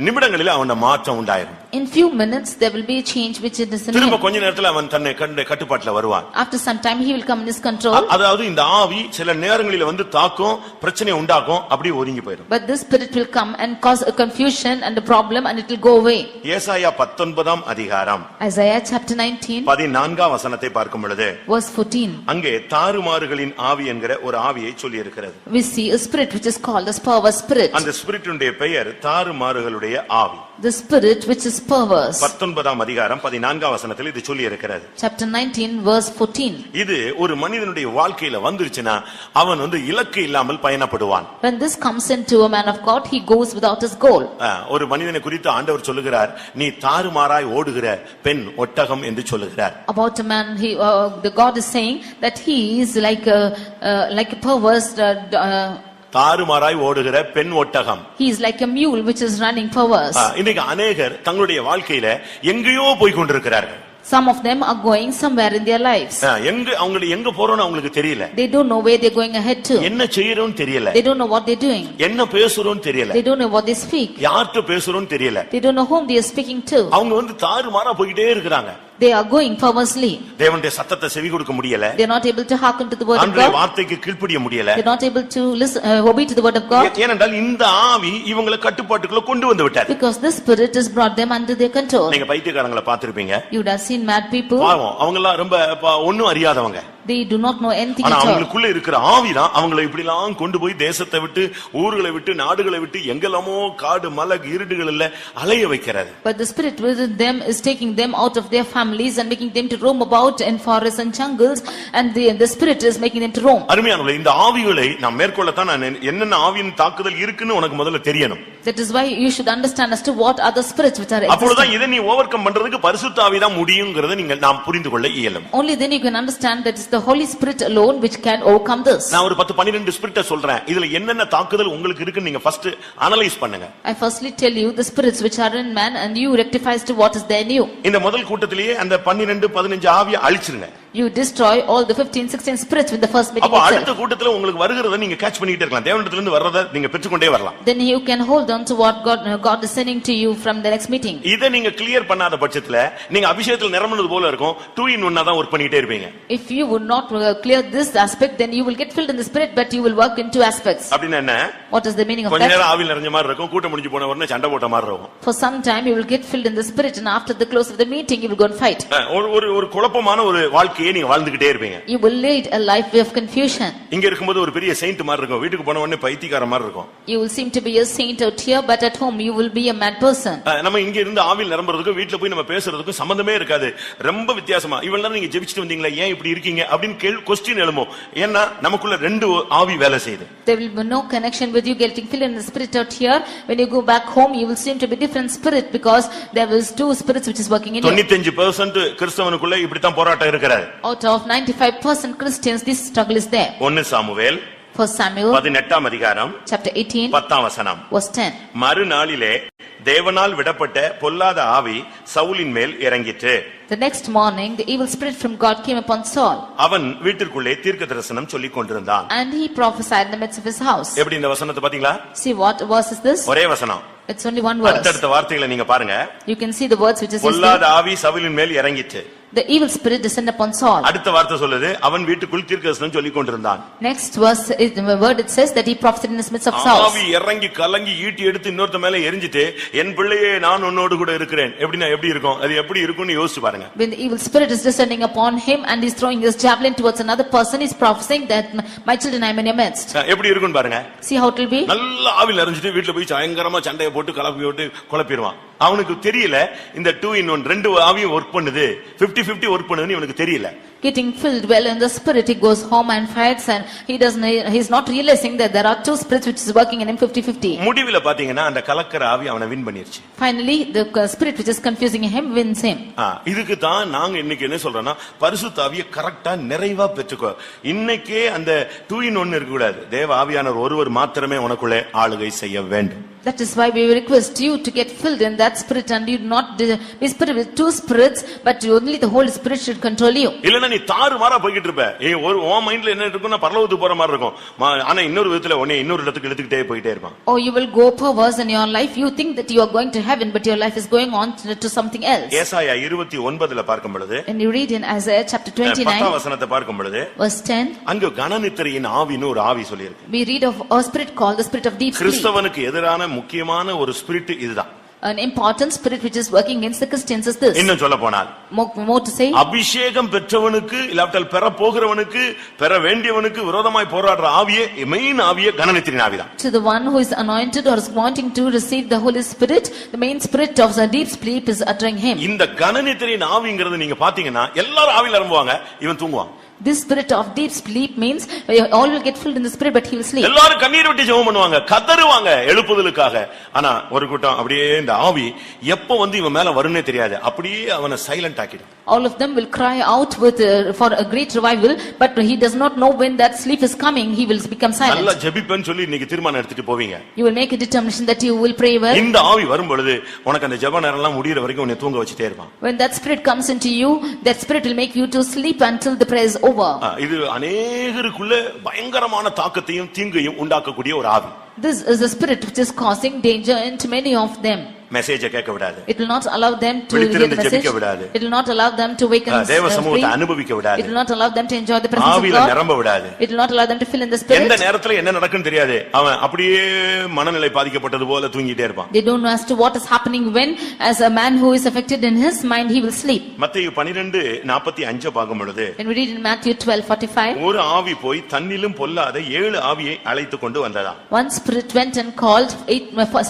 நிமிடங்களில் அவன மாற்றம் உண்டாயிரும். In few minutes there will be a change which is in திரும்ப him. கொஞ்ச நேரத்துல அவன் தன்னை கட்டுப்பாட்டுல வருவான். After some time he will come in his control. அதாவது இந்த ஆவி சில நேரங்களில் வந்து தாக்கும், பிரச்சனை உண்டாக்கும், அப்படி ஒதுங்கி போயிடும். But this spirit will come and cause a confusion and a problem and it will go away. ஏசாயா 19ஆம் அதிகாரம் Isaiah chapter 19 14ஆம் வசனத்தை பார்க்கும் பொழுது verse 14. அங்கே தாறுமாறுகளின் ஆவி என்கிற ஒரு ஆவியை சொல்லி இருக்கிறது. We see a spirit which is called as perverse spirit. அந்த ஸ்பிரிட்டுடைய பெயர் தாறுமாறுகளுடைய ஆவி. The spirit which is perverse. 19ஆம் அதிகாரம் 14ஆம் வசனத்தில் இது சொல்லி இருக்கிறது. Chapter 19 verse 14. இது ஒரு மனிதனுடைய வாழ்க்கையில வந்துருச்சுனா அவன் வந்து இலக்கு இல்லாமல் பயணப்படுவான். When this comes into a man of God, he goes without his goal. ஒரு மனிதனை குறித்து ஆண்டவர் சொல்லுகிறார், நீ தாறுமாறாய் ஓடுகிற பெண் ஒட்டகம் என்று சொல்லுகிறார். About a man, the God is saying that he is like a perverse தாறுமாறாய் ஓடுகிற பெண் ஒட்டகம். He is like a mule which is running perverse. இன்னைக்கு अनेகர் தங்களுடைய வாழ்க்கையில எங்கேயோ போய் கொண்டிருக்கிறார்கள். Some of them are going somewhere in their lives. எங்க போறோம்னு அவங்களுக்கு தெரியல. They don't know where they're going ahead to. என்ன செய்யறோம்னு தெரியல. They don't know what they're doing. என்ன பேசுறோம்னு தெரியல. They don't know what they speak. யார்ட்ட பேசுறோம்னு தெரியல. They don't know whom they are speaking to. அவங்க வந்து தாறுமாறா போயிட்டே இருக்காங்க. They are going perversely. தேவனுடைய சத்தத்தை செவி கொடுக்க முடியல. They are not able to hearken to the word of ஆண்டவருடைய God. வார்த்தைக்கு கீழ்ப்படிய முடியல. They are not able to listen, obey to the word of God. ஏனென்றால் இந்த ஆவி இவங்களை கட்டுப்பாட்டுக்குள்ள கொண்டு வந்து விட்டார். Because this spirit has brought them under their control. நீங்க பைத்தியக்காரங்களை பார்த்திருப்பீங்க. You would have seen mad people. பாவம், அவங்க எல்லாம் ரொம்ப ஒண்ணும் அறியாதவங்க. They do not know anything ஆனா at all. அவங்களுக்குள்ள இருக்கிற ஆவிதான் அவங்களை இப்படிலாம் கொண்டு போய் தேசத்தை விட்டு, ஊர்களை விட்டு, நாடுகளை விட்டு, எங்கெல்லாமோ காடு மலை இருடுகளில் அலைய வைக்கிறது. But the spirit within them is taking them out of their families and making them to roam about in forests and jungles, and the spirit is making them to roam. அருமையானவர்களே, இந்த ஆவிகளை நாம் மேற்கொள்ளத்தான் என்னென்ன ஆவியின் தாக்குதல் இருக்குன்னு உனக்கு முதல்ல தெரியணும். That is why you should understand as to what are the spirits which are அப்பொழுதுதான் existing. இதை நீ ஓவர்கம் பண்றதுக்கு பரிசுத்த ஆவி தான் முடியும்ங்கறதை நாம் புரிந்து கொள்ள இயலும். Only then you can understand that it's the Holy Spirit alone which can overcome this. நான் ஒரு 10-12 ஸ்பிரிட்ட சொல்றேன். இதுல என்னென்ன தாக்குதல் உங்களுக்கு இருக்குன்னு நீங்க ஃபர்ஸ்ட் அனலைஸ் பண்ணுங்க. I firstly tell you the spirits which are in man and you rectify as to what is there in you. இந்த முதல் கூட்டத்திலேயே அந்த 12-15 ஆவியை அழிச்சிருங்க. You destroy all the 15-16 spirits with the first meeting அப்ப itself. அடுத்த கூட்டத்துல உங்களுக்கு வருகிறத நீங்க கேட்ச் பண்ணிட்டே இருக்கலாம். தேவனிடத்துல இருந்து வர்றத நீங்க பெற்றுக்கொண்டே வரலாம். Then you can hold on to what God is sending to you from the next meeting. இத நீங்க கிளியர் பண்ணாத பட்சத்துல நீங்க அபிஷேகத்தில் நிரம்பினது போல இருக்கும். 2 in 1 தான் வர்க் பண்ணிட்டே இருப்பீங்க. If you would not clear this aspect, then you will get filled in the spirit, but you will work in 2 aspects. அப்படினா என்ன? What is the meaning of கொஞ்ச that? நேரம் ஆவியில் நிறைஞ்ச மாதிரி இருக்கும். கூட்டம் முடிஞ்சு போன உடனே சண்டை போட்ட மாதிரி இருக்கும். For some time you will get filled in the spirit, and after the close of the meeting you will go and fight. ஒரு குழப்பமான ஒரு வாழ்க்கையை நீங்க வாழ்ந்துகிட்டே இருப்பீங்க. You will lead a life of confusion. இங்க இருக்கும்போது ஒரு பெரிய செயின்ட் மாதிரி இருக்கும். வீட்டுக்கு போன உடனே பைத்தியக்கார மாதிரி இருக்கும். You will seem to be a saint out here, but at home you will be a mad person. நம்ம இங்க இருந்து ஆவியில் நிரம்பறதுக்கு வீட்ல போய் நம்ம பேசுறதுக்கு சம்பந்தமே இருக்காது. ரொம்ப வித்தியாசமா. இவ்வளவு நேரம் நீங்க ஜெபிச்சிட்டு வந்தீங்களா, ஏன் இப்படி இருக்கீங்க அப்படினு क्वेश्चन எழுமோ. ஏன்னா நமக்குள்ள ரெண்டு ஆவி வேலை செய்யுது. There will be no connection with you getting filled in the spirit out here. When you go back home you will seem to be different spirit, because there was 2 spirits which is working in you. 95% கிறிஸ்தவனுக்குள்ள இப்படி தான் போராட்டம் இருக்குது. Out of 95% Christians this struggle is there. 1 Samuel 1 Samuel 18ஆம் அதிகாரம் chapter 18 10ஆம் வசனம். verse 10. மறுநாளிலே தேவனால் விடப்பட்ட பொல்லாத ஆவி சவுலின் மேல் இறங்கிற்று. The next morning, the evil spirit from God came upon Saul. அவன் வீட்டிற்குள்ளே தீர்க்கதரிசனம் சொல்லிக் கொண்டிருந்தான். And he prophesied in the midst of his house. எப்படி இந்த வசனத்தை பாத்தீங்களா? See what verse is this? ஒரே வசனம். It's only one verse. அடுத்த வார்த்தைகளை நீங்க பாருங்க. You can see the words which is பொல்லாத ஆவி சவுலின் மேல் இறங்கிற்று. The evil spirit descended upon Saul. அடுத்த வார்த்தை சொல்லுது அவன் வீட்டுக்குள் தீர்க்கதரிசனம் சொல்லிக் கொண்டிருந்தான். Next verse, the word it says that he prophesied in the midst of Saul. ஆவி இறங்கி கலங்கி ஈட்டி எடுத்து இன்னொருத்த மேல எரிஞ்சிட்டு என் பிள்ளையே நான் உன்னோடு கூட இருக்கிறேன். எப்படி இருக்கும்? அது எப்படி இருக்கும்னு யோசிச்சு பாருங்க. When the evil spirit is descending upon him and he's throwing his javelin towards another person, he's prophesying that my children I am in your midst. எப்படி இருக்கும்னு பாருங்க. See how it will be? நல்ல ஆவில எரிஞ்சிட்டு வீட்ல போய் பயங்கரமா சண்டைய போட்டு கலப்பி விட்டு குழப்பிடுவான். அவனுக்கு தெரியல இந்த 2 in 1 ரெண்டு ஆவியும் வர்க் பண்ணுது 50-50 வர்க் பண்ணுதுன்னு இவனுக்கு தெரியல. Getting filled well in the spirit, he goes home and fights, and he's not realizing that there are two spirits which is working in him 50-50. முடிவில பாத்தீங்கன்னா அந்த கலக்கற ஆவி அவனை வின் பண்ணிருச்சு. Finally, the spirit which is confusing him wins him. இதுக்கு தான் நாங்க இன்னைக்கு என்ன சொல்றோம்னா பரிசுத்த ஆவியை கரெக்ட்டா நிறைவா பெற்றுக்கோ. இன்னைக்கே அந்த 2 in 1 இருக்க கூடாது. தேவ ஆவியானவர் ஒருவர் மாத்திரமே உனக்குள்ளே ஆளுகை செய்ய வேண்டும். That is why we request you to get filled in that spirit, and you not be spirit with two spirits, but only the Holy Spirit should control you. இல்லனா நீ தாறுமாறா போயிட்டு இருப்ப. ஒரு உன் மைண்ட்ல என்ன இருக்குன்னா பரலோகத்துக்கு போற மாதிரி இருக்கும். ஆனா இன்னொரு விதத்துல உன்னை இன்னொரு இடத்துக்கு இழுத்துக்கிட்டே போயிட்டே இருப்பான். Or you will go perverse in your life. You think that you are going to heaven, but your life is going on to something else. ஏசாயா 29ல பார்க்கும் பொழுது, when you read in Isaiah chapter 29 10th வசனத்தை பார்க்கும் பொழுது, verse 10, அங்க கனநித்திரையின் ஆவின்னு ஒரு ஆவி சொல்லி இருக்கு. we read of a spirit called the spirit of deep sleep. கிறிஸ்தவனுக்கு எதிரான முக்கியமான ஒரு ஸ்பிரிட் இதுதான். An important spirit which is working against the Christians is this. இன்னும் சொல்ல போனால் more to say, அபிஷேகம் பெற்றவனுக்கு இல்லாவிட்டால் பெற போகிறவனுக்கு பெற வேண்டியவனுக்கு விரோதமாய் போராடுற ஆவியே மெயின் ஆவியே கனநித்திரையின் ஆவிதான். To the one who is anointed or is wanting to receive the Holy Spirit, the main spirit of the deep sleep is uttering him. இந்த கனநித்திரையின் ஆவிங்கிறது நீங்க பாத்தீங்கன்னா எல்லாரும் ஆவியில நிரம்புவாங்க, இவன் தூங்குவான். This spirit of deep sleep means all will get filled in the spirit, but he will sleep. எல்லாரும் கண்ணீர் விட்டு ஜெபம் பண்ணுவாங்க, கதறுவாங்க எழுப்புதலுக்காக. ஆனா ஒரு கூட்டம் அப்படியே இந்த ஆவி எப்ப வந்து இவன் மேல வரும்னே தெரியாது, அப்படியே அவனை silent ஆக்கிடும். All of them will cry out for a great revival, but he does not know when that sleep is coming. He will become silent. நல்லா ஜெபிப்பேன்னு சொல்லி இன்னைக்கு தீர்மானம் எடுத்துட்டு போவீங்க. You will make a determination that you will pray well. இந்த ஆவி வரும் பொழுது உனக்கு அந்த ஜெப நேரம் எல்லாம் முடியற வரைக்கும் உன்னை தூங்க வச்சிட்டே இருப்பான். When that spirit comes into you, that spirit will make you to sleep until the prayer is over. இது அநேகருக்குள்ள பயங்கரமான தாக்கத்தையும் தீங்கையும் உண்டாக்கக்கூடிய ஒரு ஆவி. This is a spirit which is causing danger into many of them. Message கேட்க விடாது. It will not allow them to hear the message. It will not allow them to wake and தேவ சமூகத்தை அனுபவிக்க விடாது. It will not allow them to enjoy the presence of ஆவியில நிரம்ப விடாது. It will not allow them to fill in the spirit. எந்த நேரத்துல என்ன நடக்குன்னு தெரியாது, அவன் அப்படியே மனநிலை பாதிக்கப்பட்டது போல தூங்கிட்டே இருப்பான். They don't know as to what is happening when, as a man who is affected in his mind, he will sleep. மத்தேயு 12:45 பார்க்கும் பொழுது, when we read in Matthew 12:45, ஒரு ஆவி போய் தன்னிலும் பொல்லாத 7 ஆவியை அழைத்து கொண்டு வந்ததா. One spirit went and called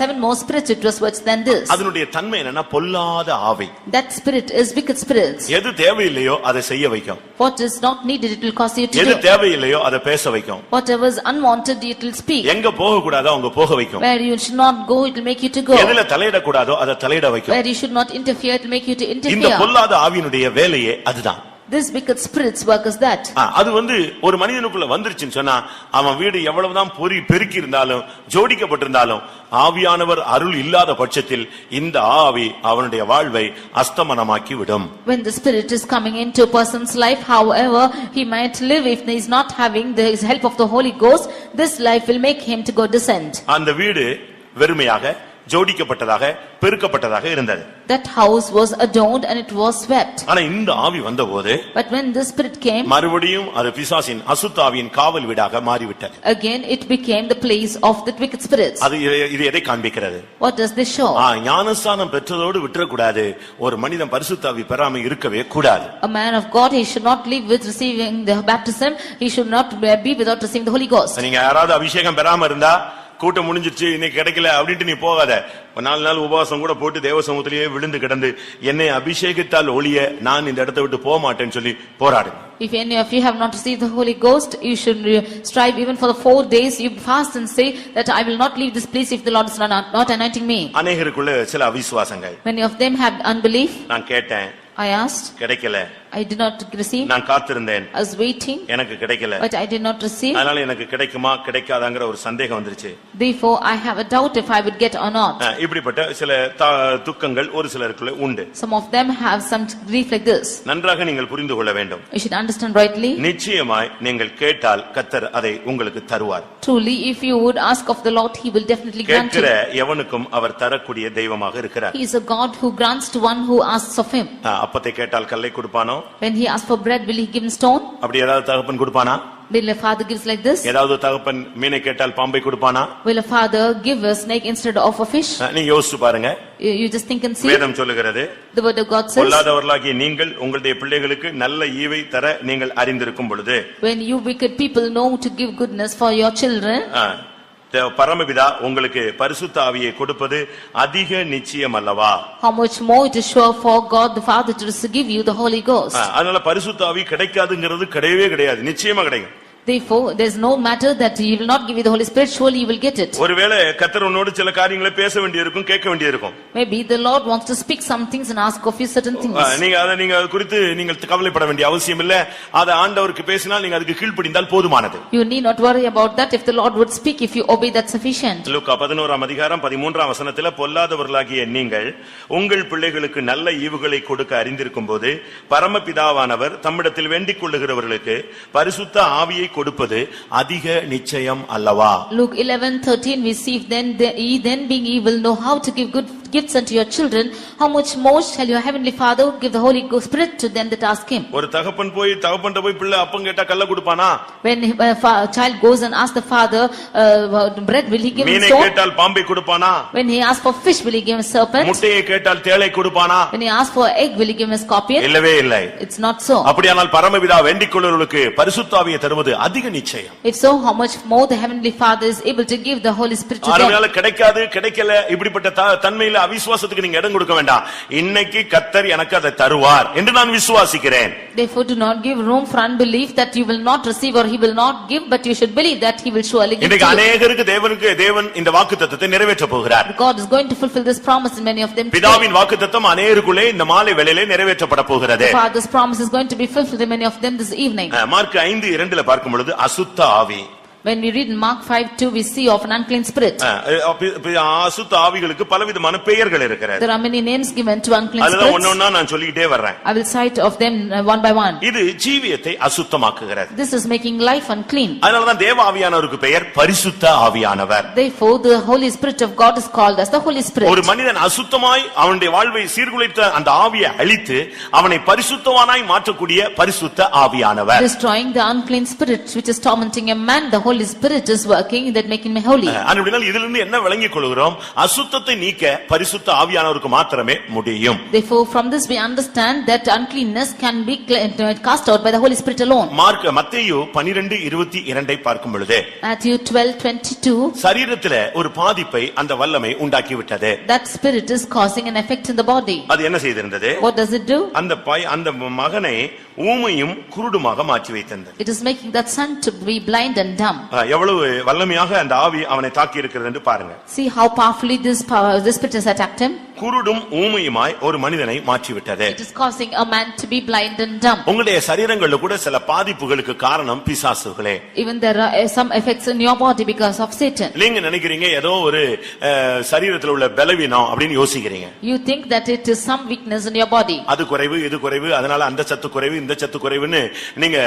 7 more spirits which was worse than this. அதனுடைய தன்மை என்னன்னா பொல்லாத ஆவி. That spirit is wicked spirits. எது தேவையில்லையோ அதை செய்ய வைக்கும். What is not needed it will cause you to do. எது தேவையில்லையோ அதை பேச வைக்கும். Whatever is unwanted it will speak. எங்க போக கூடாதோ அங்க போக வைக்கும். Where you should not go it will make you to go. எதுல தலையிட கூடாதோ அதை தலையிட வைக்கும். Where you should not interfere it will make you to interfere. இந்த பொல்லாத ஆவியினுடைய வேலையே அதுதான். This wicked spirits work as that. அது வந்து ஒரு மனிதனுக்குள்ள வந்துருச்சுன்னு சொன்னா அவன் வீடு எவ்வளவுதான் பெருக்கி இருந்தாலும் ஜோடிக்கப்பட்டிருந்தாலும் ஆவியானவர் அருள் இல்லாத பட்சத்தில் இந்த ஆவி அவனுடைய வாழ்வை அஸ்தமனமாக்கி விடும். When the spirit is coming into a person's life, however he might live, if he is not having the help of the Holy Ghost, this life will make him to go descend. அந்த வீடு வெறுமையாக ஜோடிக்கப்பட்டதாக பெருக்கப்பட்டதாக இருந்தது. That house was adorned and it was swept. ஆனா இந்த ஆவி வந்தபோது, but when the spirit came, மறுபடியும் அது பிசாசின் அசுத்தாவியின் காவல் வீடாக மாறிவிட்டது. again it became the place of the wicked spirits. அது இது எதை காண்பிக்கிறது? What does this show? ஞானஸ்நானம் பெற்றதோடு விட்டுற கூடாது. ஒரு மனிதன் பரிசுத்த ஆவி பெறாம இருக்கவே கூடாது. A man of God, he should not live with receiving the baptism. He should not be without receiving the Holy Ghost. நீங்க யாராவது அபிஷேகம் பெறாம இருந்தா கூட்டம் முடிஞ்சிருச்சு இன்னைக்கு கிடைக்கல அப்படின்ட்டு நீ போகாத. 4 நாள் உபவாசம் கூட போட்டு தேவ சமூகத்திலேயே விழுந்து கிடந்து என்னை அபிஷேகித்தால் ஒழிய நான் இந்த இடத்தை விட்டு போக மாட்டேன்னு சொல்லி போராடு. If any of you have not received the Holy Ghost, you should strive even for the 4 days. You fast and say that I will not leave this place if the Lord is not anointing me. அநேகருக்குள்ள சில அவிசுவாசங்கள். Many of them have unbelief. நான் கேட்டேன், I asked, கிடைக்கல. I did not receive. நான் காத்திருந்தேன், I was waiting, எனக்கு கிடைக்கல. but I did not receive. அதனால எனக்கு கிடைக்குமா கிடைக்காதாங்கிற ஒரு சந்தேகம் வந்துருச்சு. Therefore I have a doubt if I would get or not. இப்படிப்பட்ட சில துக்கங்கள் ஒரு சிலருக்குள்ள உண்டு. Some of them have some grief like this. நன்றாக நீங்கள் புரிந்து கொள்ள வேண்டும். You should understand rightly. நிச்சயமாய் நீங்கள் கேட்டால் கர்த்தர் அதை உங்களுக்கு தருவார். Truly, if you would ask of the Lord, he will definitely grant you. கேட்கிற எவனுக்கும் அவர் தரக்கூடிய தெய்வமாக இருக்கிறார். He is a God who grants to one who asks of him. அப்பத்தை கேட்டால் கல்லை கொடுப்பானோ? When he asks for bread, will he give him stone? அப்படி ஏதாவது தகப்பன் கொடுப்பானா? Will a father gives like this? ஏதாவது தகப்பன் மீனை கேட்டால் பாம்பை கொடுப்பானா? Will a father give a snake instead of a fish? நீங்க யோசிச்சு பாருங்க. You just think and see. வேதம் சொல்லுகிறது, The word of God says, பொல்லாதவர்களாகிய நீங்கள் உங்களுடைய பிள்ளைகளுக்கு நல்ல ஈவை தர நீங்கள் அறிந்திருக்கும் பொழுது, when you wicked people know to give goodness for your children, பரமபிதா உங்களுக்கு பரிசுத்த ஆவியை கொடுப்பது அதிக நிச்சயம் அல்லவா? how much more it is sure for God the Father to give you the Holy Ghost. அதனால பரிசுத்த ஆவி கிடைக்காதுங்கிறது கிடையவே கிடையாது, நிச்சயமா கிடைக்கும். Therefore there is no matter that he will not give you the Holy Spirit, surely you will get it. ஒருவேளை கர்த்தர் உன்னோடு சில காரியங்களை பேச வேண்டியிருக்கும், கேட்க வேண்டியிருக்கும். Maybe the Lord wants to speak some things and ask of you certain things. நீங்க அது குறித்து நீங்கள் கவலைப்பட வேண்டிய அவசியம் இல்ல. அது ஆண்டவருக்கு பேசினால் நீங்க அதுக்கு கீழ்ப்படிந்தால் போதுமானது. You need not worry about that. If the Lord would speak, if you obey, that's sufficient. லூக்கா 11ஆம் அதிகாரம் 13ஆம் வசனத்திலே, பொல்லாதவர்களாகிய நீங்கள் உங்கள் பிள்ளைகளுக்கு நல்ல ஈவுகளை கொடுக்க அறிந்திருக்கும்போது பரமபிதாவானவர் தம்மிடத்தில் வேண்டிக் கொள்ளுகிறவர்களுக்கு பரிசுத்த ஆவியை கொடுப்பது அதிக நிச்சயம் அல்லவா? Luke 11:13 we see, then being evil know how to give good gifts unto your children, how much more shall your heavenly Father give the Holy Spirit to them that ask him. ஒரு தகப்பன் தகப்பன்ட்ட போய் பிள்ளை அப்பம் கேட்டா கல்ல கொடுப்பானா? When a child goes and asks the father bread, will he give him மீனை stone? கேட்டால் பாம்பை கொடுப்பானா? When he asks for fish, will he give him serpent? முட்டையை கேட்டால் தேளை கொடுப்பானா? When he asks for egg, will he give him a scorpion? இல்லவே இல்லை. It's not so. அப்படியானால் பரமபிதா வேண்டிக் கொள்ளுகிறவர்களுக்கு பரிசுத்த ஆவியை தருவது அதிக நிச்சயம். If so, how much more the heavenly Father is able to give the Holy Spirit to them. அதனால கிடைக்காது கிடைக்கல இப்படிப்பட்ட தன்மையில அவிசுவாசத்துக்கு நீங்க இடம் கொடுக்க வேண்டாம். இன்னைக்கு கர்த்தர் எனக்கு அதை தருவார் என்று நான் விசுவாசிக்கிறேன். Therefore do not give room for unbelief that you will not receive or he will not give, but you should believe that he will surely give. இன்னைக்கு अनेகருக்கு தேவன் இந்த வாக்குத்தத்தத்தை நிறைவேற்ற போகிறார். God is going to fulfill this promise in many of them. பிதாவின் வாக்குத்தத்தம் अनेகருக்குள்ளே இந்த மாலை வேளையிலே நிறைவேற்றப்பட போகிறது. The Father's promise is going to be fulfilled in many of them this evening. Mark 5:2 பார்க்கும் பொழுது அசுத்த ஆவி. When we read in Mark 5:2, we see of an unclean spirit. அசுத்த ஆவிகளுக்கு பலவிதமான பெயர்கள் இருக்கிறது. There are many names given to unclean spirits. அதெல்லாம் ஒவ்வொண்ணா நான் சொல்லிட்டே வர்றேன். I will cite of them one by one. இது ஜீவியத்தை அசுத்தமாக்குகிறது. This is making life unclean. அதனால தான் தேவ ஆவியானவருக்கு பெயர் பரிசுத்த ஆவியானவர். Therefore the Holy Spirit of God is called as the Holy Spirit. ஒரு மனிதன் அசுத்தமாய் அவனுடைய வாழ்வை சீர்குலைத்த அந்த ஆவியை அழித்து அவனை பரிசுத்தவானாய் மாற்றக்கூடிய பரிசுத்த ஆவியானவர். Destroying the unclean spirit which is tormenting a man, the Holy Spirit is working that making me holy. அப்படினால் இதிலிருந்து என்ன விளங்கிக் கொள்கிறோம்? அசுத்தத்தை நீக்க பரிசுத்த ஆவியானவருக்கு மாத்திரமே முடியும். Therefore from this we understand that uncleanness can be cast out by the Holy Spirit alone. மத்தேயு 12:22 பார்க்கும் பொழுது, Matthew 12:22, சரீரத்திலே ஒரு பாதிப்பை அந்த வல்லமை உண்டாக்கி விட்டது. that spirit is causing an effect in the body. அது என்ன செய்திருந்தது? What does it do? அந்த மகனை ஊமையும் குருடுமாக மாற்றி வைத்தது. It is making that son to be blind and dumb. எவ்வளவு வல்லமையாக அந்த ஆவி அவனை தாக்கி இருக்கிறது என்று பாருங்க. See how powerfully this spirit has attacked him. குருடும் ஊமையுமாய் ஒரு மனிதனை மாற்றி விட்டது. It is causing a man to be blind and dumb. உங்களுடைய சரீரங்களில் கூட சில பாதிப்புகளுக்கு காரணம் பிசாசுகளே. Even there are some effects in your body because of Satan. நீங்க நினைக்கிறீங்க ஏதோ ஒரு சரீரத்தில் உள்ள பலவீனம் அப்படினு யோசிக்கிறீங்க. You think that it is some weakness in your body. அது குறைவு இது குறைவு அதனால அந்த சத்து குறைவு இந்த சத்து குறைவுன்னு நீங்க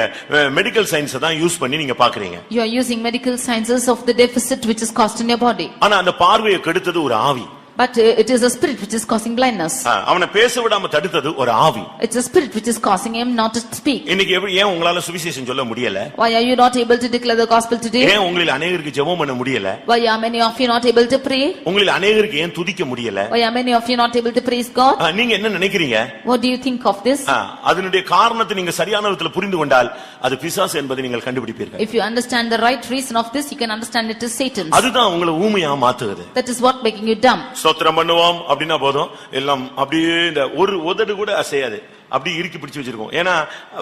மெடிக்கல் சயின்ஸ் தான் யூஸ் பண்ணி நீங்க பாக்குறீங்க. You are using medical sciences of the deficit which is caused in your body. ஆனா அந்த பார்வையை கெடுத்தது ஒரு ஆவி. But it is a spirit which is causing blindness. அவனை பேச விடாம தடுத்தது ஒரு ஆவி. It's a spirit which is causing him not to speak. இன்னைக்கு ஏன் உங்களால சுவிசேஷம் சொல்ல முடியல? Why are you not able to declare the gospel today? ஏன் உங்களில் अनेகருக்கு ஜெபம் பண்ண முடியல? Why are many of you not able to pray? உங்களில் अनेகருக்கு ஏன் துதிக்க முடியல? Why are many of you not able to praise God? நீங்க என்ன நினைக்கிறீங்க? What do you think of this? அதனுடைய காரணத்தை நீங்க சரியான விதத்தில் புரிந்து கொண்டால் அது பிசாசு என்பதை நீங்கள் கண்டுபிடிப்பீர்கள். If you understand the right reason of this, you can understand it is Satan's. அதுதான் உங்களை ஊமையா மாத்துது. That is what making you dumb. ஸ்தோத்திரம் பண்ணுவோம் அப்படினா போதும் எல்லாம் அப்படியே இந்த ஒரு உதடு கூட அசையாது. அப்படி இறுக்கி பிடிச்சு வச்சிருக்கோம். ஏன்னா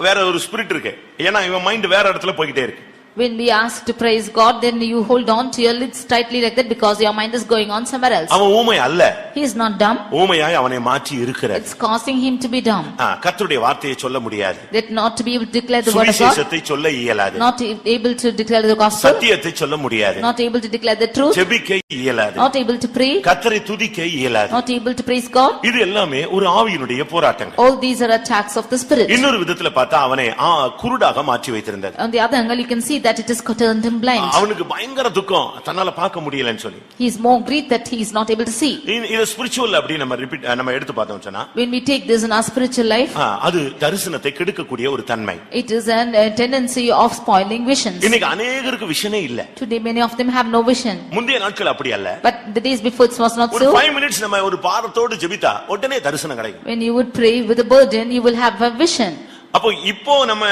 வேற ஒரு ஸ்பிரிட் இருக்கு. ஏன்னா இவன் மைண்ட் வேற இடத்துல போயிட்டே இருக்கு. When we ask to praise God, then you hold on to your lips tightly like that because your mind is going on somewhere else. அவன் ஊமை அல்ல. He is not dumb. ஊமையாய் அவனை மாற்றி இருக்கிறார். It's causing him to be dumb. கர்த்தருடைய வார்த்தையை சொல்ல முடியாது. That not to be able to declare the word of God. சுவிசேஷத்தை சொல்ல இயலாது. Not able to declare the gospel. சத்தியத்தை சொல்ல முடியாது. Not able to declare the truth. ஜெபிக்க இயலாது. Not able to pray. கர்த்தரை துதிக்க இயலாது. Not able to praise God. இது எல்லாமே ஒரு ஆவியினுடைய போராட்டங்கள். All these are attacks of the spirit. இன்னொரு விதத்துல பார்த்தா அவனை குருடாக மாற்றி வைத்திருந்தது. On the other angle, you can see that it is turned him blind. அவனுக்கு பயங்கர துக்கம், தன்னால பார்க்க முடியலன்னு சொல்லி. He is more grieved that he is not able to see. இது ஸ்பிரிச்சுவல் அப்படி நம்ம எடுத்து பார்த்தோம் சொன்னா, when we take this in our spiritual life, அது தரிசனத்தை கெடுக்கக்கூடிய ஒரு தன்மை. it is a tendency of spoiling visions. இன்னைக்கு अनेகருக்கு விஷனே இல்ல. Today many of them have no vision. முந்தைய நாட்கள் அப்படி அல்ல. But the days before it was not so. ஒரு 5 minutes நம்ம ஒரு பாரத்தோடு ஜெபித்தா உடனே தரிசனம் கிடைக்கும். when you would pray with a burden, you will have a vision. அப்போ இப்போ நம்ம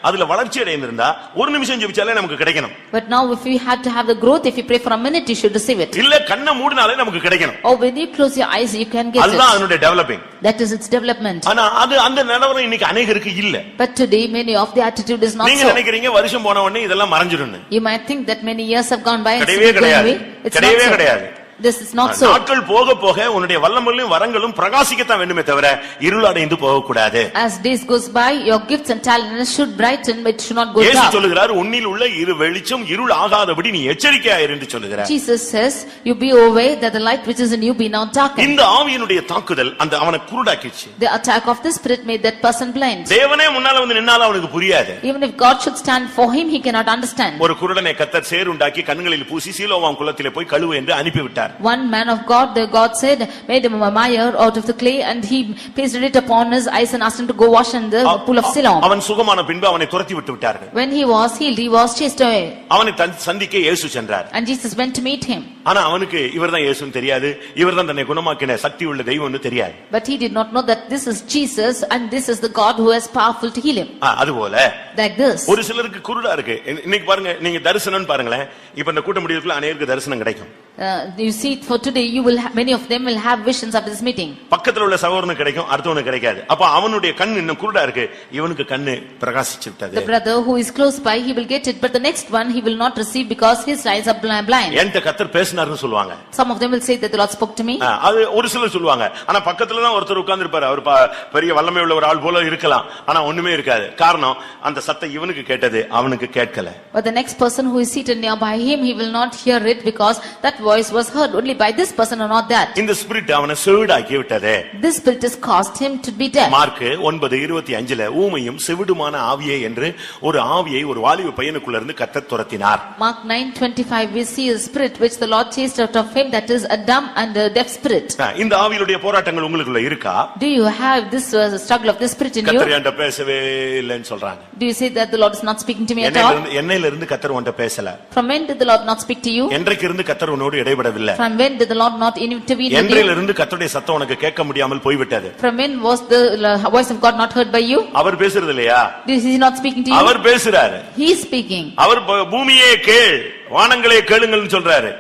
அதுல வளர்ச்சி அடைந்திருந்தா ஒரு நிமிஷம் ஜெபிச்சாலே நமக்கு கிடைக்கணும். But now if we had to have the growth, if you pray for a minute, you should receive it. இல்ல கண்ணை மூடினாலே நமக்கு கிடைக்கணும். Or when you close your eyes, you can get it. அதுதான் அதனுடைய developing. That is its development. ஆனா அது அந்த நிலவரம் இன்னைக்கு अनेகருக்கு இல்ல. But today many of the attitude is not so. நீங்க நினைக்கிறீங்க வருஷம் போன உடனே இதெல்லாம் மறைஞ்சிடும்னு. You might think that many years have gone by and கிடையவே கிடையாது. it's கிடையவே not கிடையாது. so. This is not so. நாட்கள் போக போக உன்னுடைய வல்லமையும் வரங்களும் பிரகாசிக்கத்தான் வேண்டுமே தவிர இருளடைந்து போக கூடாது. As days goes by, your gifts and talents should brighten, but should not go down. இயேசு சொல்லுகிறார், உன்னில் உள்ள வெளிச்சம் இருள் ஆகாதபடி நீ எச்சரிக்கையாயிரு என்று சொல்லுகிறார். Jesus says, you be aware that the light which is in you be not darkened. இந்த ஆவியினுடைய தாக்குதல் அந்த அவனை குருடாக்கிச்சு. The attack of the spirit made that person blind. தேவனே முன்னால வந்து நின்னால அவனுக்கு புரியாது. Even if God should stand for him, he cannot understand. ஒரு குருடனை கர்த்தர் சேறு உண்டாக்கி கண்களில் பூசி சீலோவாம் குளத்திலே போய் கழுவு என்று அனுப்பிவிட்டார். One man of God, the God said, made him a mire out of the clay, and he pasted it upon his eyes and asked him to go wash in the pool of Siloam. அவன் சுகமான பின்பு அவனை துரத்தி விட்டு விட்டார்கள். When he was healed, he was chased away. அவனை சந்திக்க இயேசு சென்றார். And Jesus went to meet him. ஆனா அவனுக்கு இவர்தான் இயேசுன்னு தெரியாது, இவர்தான் தன்னை குணமாக்கின சக்தி உள்ள தெய்வம்னு தெரியாது. But he did not know that this is Jesus and this is the God who is powerful to heal him. அதுபோல like this. ஒரு சிலருக்கு குருடா இருக்கு. இன்னைக்கு பாருங்க, நீங்க தரிசனம்னு பாருங்களேன். இப்ப இந்த கூட்ட முடிவுக்குள்ள अनेகருக்கு தரிசனம் கிடைக்கும். You see, for today you will many of them will have visions after this meeting. பக்கத்துல உள்ள சகோதரனுக்கு கிடைக்கும், அடுத்தவனுக்கு கிடைக்காது. அப்ப அவனுடைய கண் இன்னும் குருடா இருக்கு, இவனுக்கு கண்ணு பிரகாசிச்சு விட்டது. The brother who is close by, he will get it, but the next one he will not receive because his eyes are blind. என்கிட்ட கர்த்தர் பேசினார்னு சொல்லுவாங்க. Some of them will say that the Lord spoke to me. அது ஒரு சிலர் சொல்லுவாங்க. ஆனா பக்கத்துல தான் ஒருத்தர் உட்கார்ந்து இருப்பாரு, அவர் பெரிய வல்லமை உள்ள ஒரு ஆள் போல இருக்கலாம், ஆனா ஒண்ணுமே இருக்காது. காரணம் அந்த சத்தம் இவனுக்கு கேட்டது, அவனுக்கு கேட்கல. But the next person who is seated nearby him, he will not hear it because that voice was heard only by this person or not that. இந்த ஸ்பிரிட் அவனை செவிடாக்கி விட்டதே. This spirit has caused him to be deaf. Mark 9:25 ஊமையும் செவிடுமான ஆவியே என்று ஒரு ஆவியை ஒரு வாலிப பையனுக்குள்ள இருந்து கர்த்தர் துரத்தினார். Mark 9:25 we see a spirit which the Lord chased out of him, that is a dumb and a deaf spirit. இந்த ஆவியுடைய போராட்டங்கள் உங்களுக்குள்ள இருக்கா? Do you have this struggle of the spirit in you? கர்த்தர் என்கிட்ட பேசவே இல்லன்னு சொல்றாங்க. Do you say that the Lord is not speaking to me at all? என்னையில இருந்து கர்த்தர் உன்கிட்ட பேசல. From when did the Lord not speak to you? என்றைக்கு இருந்து கர்த்தர் உன்னோடு இடைபடவில்லை? From when did the Lord not intervene with you? என்றையில இருந்து கர்த்தருடைய சத்தம் உனக்கு கேட்க முடியாமல் போய்விட்டது? From when was the voice of God not heard by you? அவர் பேசுறது இல்லையா? Is he not speaking to you? அவர் பேசுறாரு. He is speaking. அவர் பூமியே கேள், வானங்களே கேளுங்கள்னு சொல்றாரு.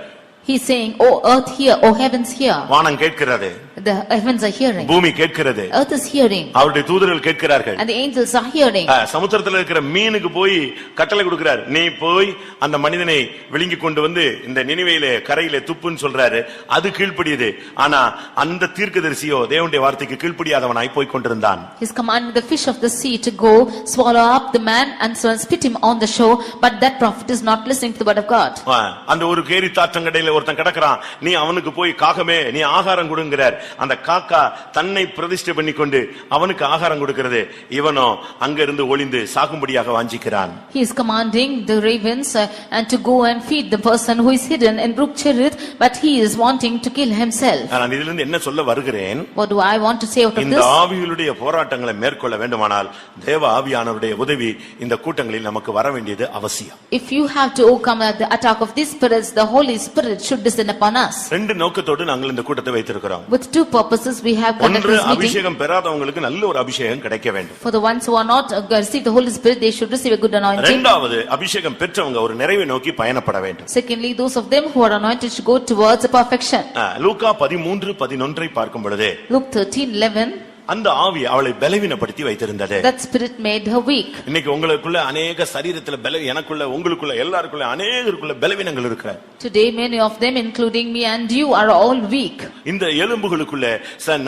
He is saying, "Oh earth hear, oh heavens hear." வானம் கேட்கிறது. The heavens are hearing. பூமி கேட்கிறது. Earth is hearing. அவருடைய தூதர்கள் கேட்கிறார்கள். And the angels are hearing. சமுத்திரத்துல இருக்கிற மீனுக்கு போய் கட்டளை கொடுக்கிறார். நீ போய் அந்த மனிதனை விழுங்கி கொண்டு வந்து இந்த நினிவேயிலே கரையிலே துப்புன்னு சொல்றாரு. அது கீழ்ப்படியது. ஆனா அந்த தீர்க்கதரிசியோ தேவனுடைய வார்த்தைக்கு கீழ்ப்படியாதவனாய் போய் கொண்டிருந்தான். He is commanding the fish of the sea to go swallow up the man and so spit him on the shore, but that prophet is not listening to the word of God. அந்த ஒரு carry தாற்றங்கடையில ஒருத்தன் கிடக்குறான். நீ அவனுக்கு போய் காகமே நீ ஆகாரம் கொடுங்கிறார். அந்த காக்கா தன்னை பிரதிஷ்டை பண்ணிக்கொண்டு அவனுக்கு ஆகாரம் கொடுக்கிறது. இவனோ அங்க இருந்து ஒளிந்து சாகும்படியாக வாஞ்சிக்கிறான். He is commanding the ravens and to go and feed the person who is hidden in Brook Cherith, but he is wanting to kill himself. நான் இதிலிருந்து என்ன சொல்ல வருகிறேன்? What do I want to say out of this? இந்த ஆவிகளுடைய போராட்டங்களை மேற்கொள்ள வேண்டுமானால் தேவ ஆவியானவருடைய உதவி இந்த கூட்டங்களில் நமக்கு வர வேண்டியது அவசியம். If you have to overcome the attack of these spirits, the Holy Spirit should descend upon us. ரெண்டு நோக்கத்தோடு நாங்கள் இந்த கூட்டத்தை வைத்திருக்கிறோம். With two purposes we have conducted this meeting. அபிஷேகம் பெறாதவங்களுக்கு நல்ல ஒரு அபிஷேகம் கிடைக்க வேண்டும். For the ones who are not received the Holy Spirit, they should receive a good anointing. இரண்டாவது அபிஷேகம் பெற்றவங்க ஒரு நிறைவை நோக்கி பயணப்பட வேண்டும். Secondly, those of them who are anointed should go towards a perfection. லூக்கா 13:11 பார்க்கும் பொழுது Luke 13:11 அந்த ஆவி அவளை பலவீனப்படுத்தி வைத்திருந்தது. That spirit made her weak. இன்னைக்கு உங்களுக்குள்ள अनेक சரீரத்துல எனக்குள்ள உங்களுக்குள்ள எல்லாருக்குள்ள अनेகருக்குள்ள பலவீனங்கள் இருக்கு. Today many of them including me and you are all weak. இந்த எலும்புகளுக்குள்ள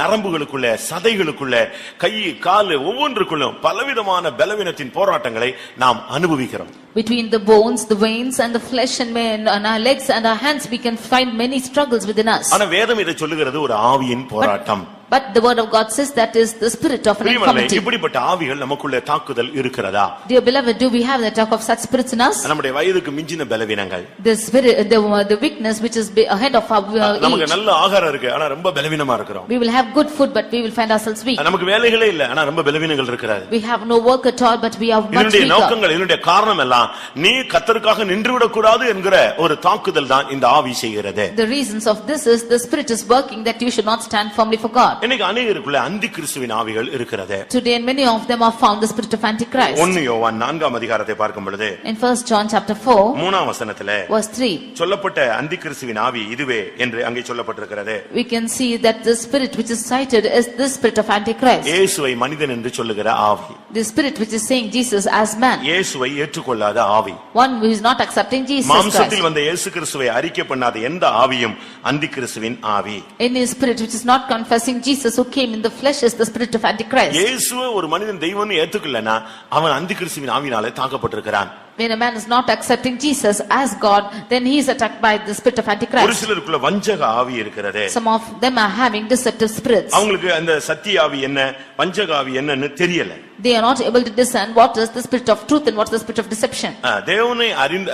நரம்புகளுக்குள்ள சதைகளுக்குள்ள கை கால் ஒவ்வொன்றுக்குள்ளும் பலவிதமான பலவீனத்தின் போராட்டங்களை நாம் அனுபவிக்கிறோம். Between the bones, the veins and the flesh and our legs and our hands we can find many struggles within us. ஆனா வேதம் இதை சொல்லுகிறது ஒரு ஆவியின் போராட்டம். But the word of God says that is the spirit of an infirmity. இப்படிப்பட்ட ஆவிகள் நமக்குள்ள தாக்குதல் இருக்கிறதா? Dear beloved, do we have the attack of such spirits in us? நம்முடைய வயதுக்கு மிஞ்சின பலவீனங்கள். The spirit, the weakness which is ahead of our age. நமக்கு நல்ல ஆகாரம் இருக்கு ஆனா ரொம்ப பலவீனமா இருக்கிறோம். We will have good food but we will find ourselves weak. நமக்கு வேலைகளே இல்ல ஆனா ரொம்ப பலவீனங்கள் இருக்கிறது. We have no work at all but we are much weaker. இதனுடைய நோக்கங்கள் இதனுடைய காரணம் எல்லாம் நீ கர்த்தருக்காக நின்று விட கூடாது என்கிற ஒரு தாக்குதல் தான் இந்த ஆவி செய்கிறது. The reasons of this is the spirit is working that you should not stand firmly for God. இன்னைக்கு अनेகருக்குள்ள அந்தி கிறிஸ்துவின் ஆவிகள் இருக்கிறது. Today many of them are found the spirit of Antichrist. 1 யோவான் 4ஆம் அதிகாரத்தை பார்க்கும் பொழுது In 1 John chapter 4 3ஆம் வசனத்திலே verse 3 சொல்லப்பட்ட அந்தி கிறிஸ்துவின் ஆவி இதுவே என்று அங்கே சொல்லப்பட்டிருக்கிறது. we can see that the spirit which is cited is the spirit of Antichrist. இயேசுவை மனிதன் என்று சொல்லுகிற ஆவி. The spirit which is saying Jesus as man. இயேசுவை ஏற்றுக்கொள்ளாத ஆவி. One who is not accepting Jesus Christ. மாம்சத்தில் வந்த இயேசு கிறிஸ்துவை அறிக்கை பண்ணாத எந்த ஆவியும் அந்தி கிறிஸ்துவின் ஆவி. Any spirit which is not confessing Jesus who came in the flesh is the spirit of Antichrist. இயேசுவை ஒரு மனிதன் தெய்வம்னு ஏத்துக்கலனா அவன் அந்தி கிறிஸ்துவின் ஆவியாலே தாக்கப்பட்டிருக்கிறான். When a man is not accepting Jesus as God, then he is attacked by the spirit of Antichrist. ஒரு சிலருக்குள்ள வஞ்சக ஆவி இருக்கிறது. Some of them are having deceptive spirits. அவங்களுக்கு அந்த சத்திய ஆவி என்ன வஞ்சக ஆவி என்னன்னு தெரியல. They are not able to discern what is the spirit of truth and what is the spirit of deception. தேவனை அறிந்த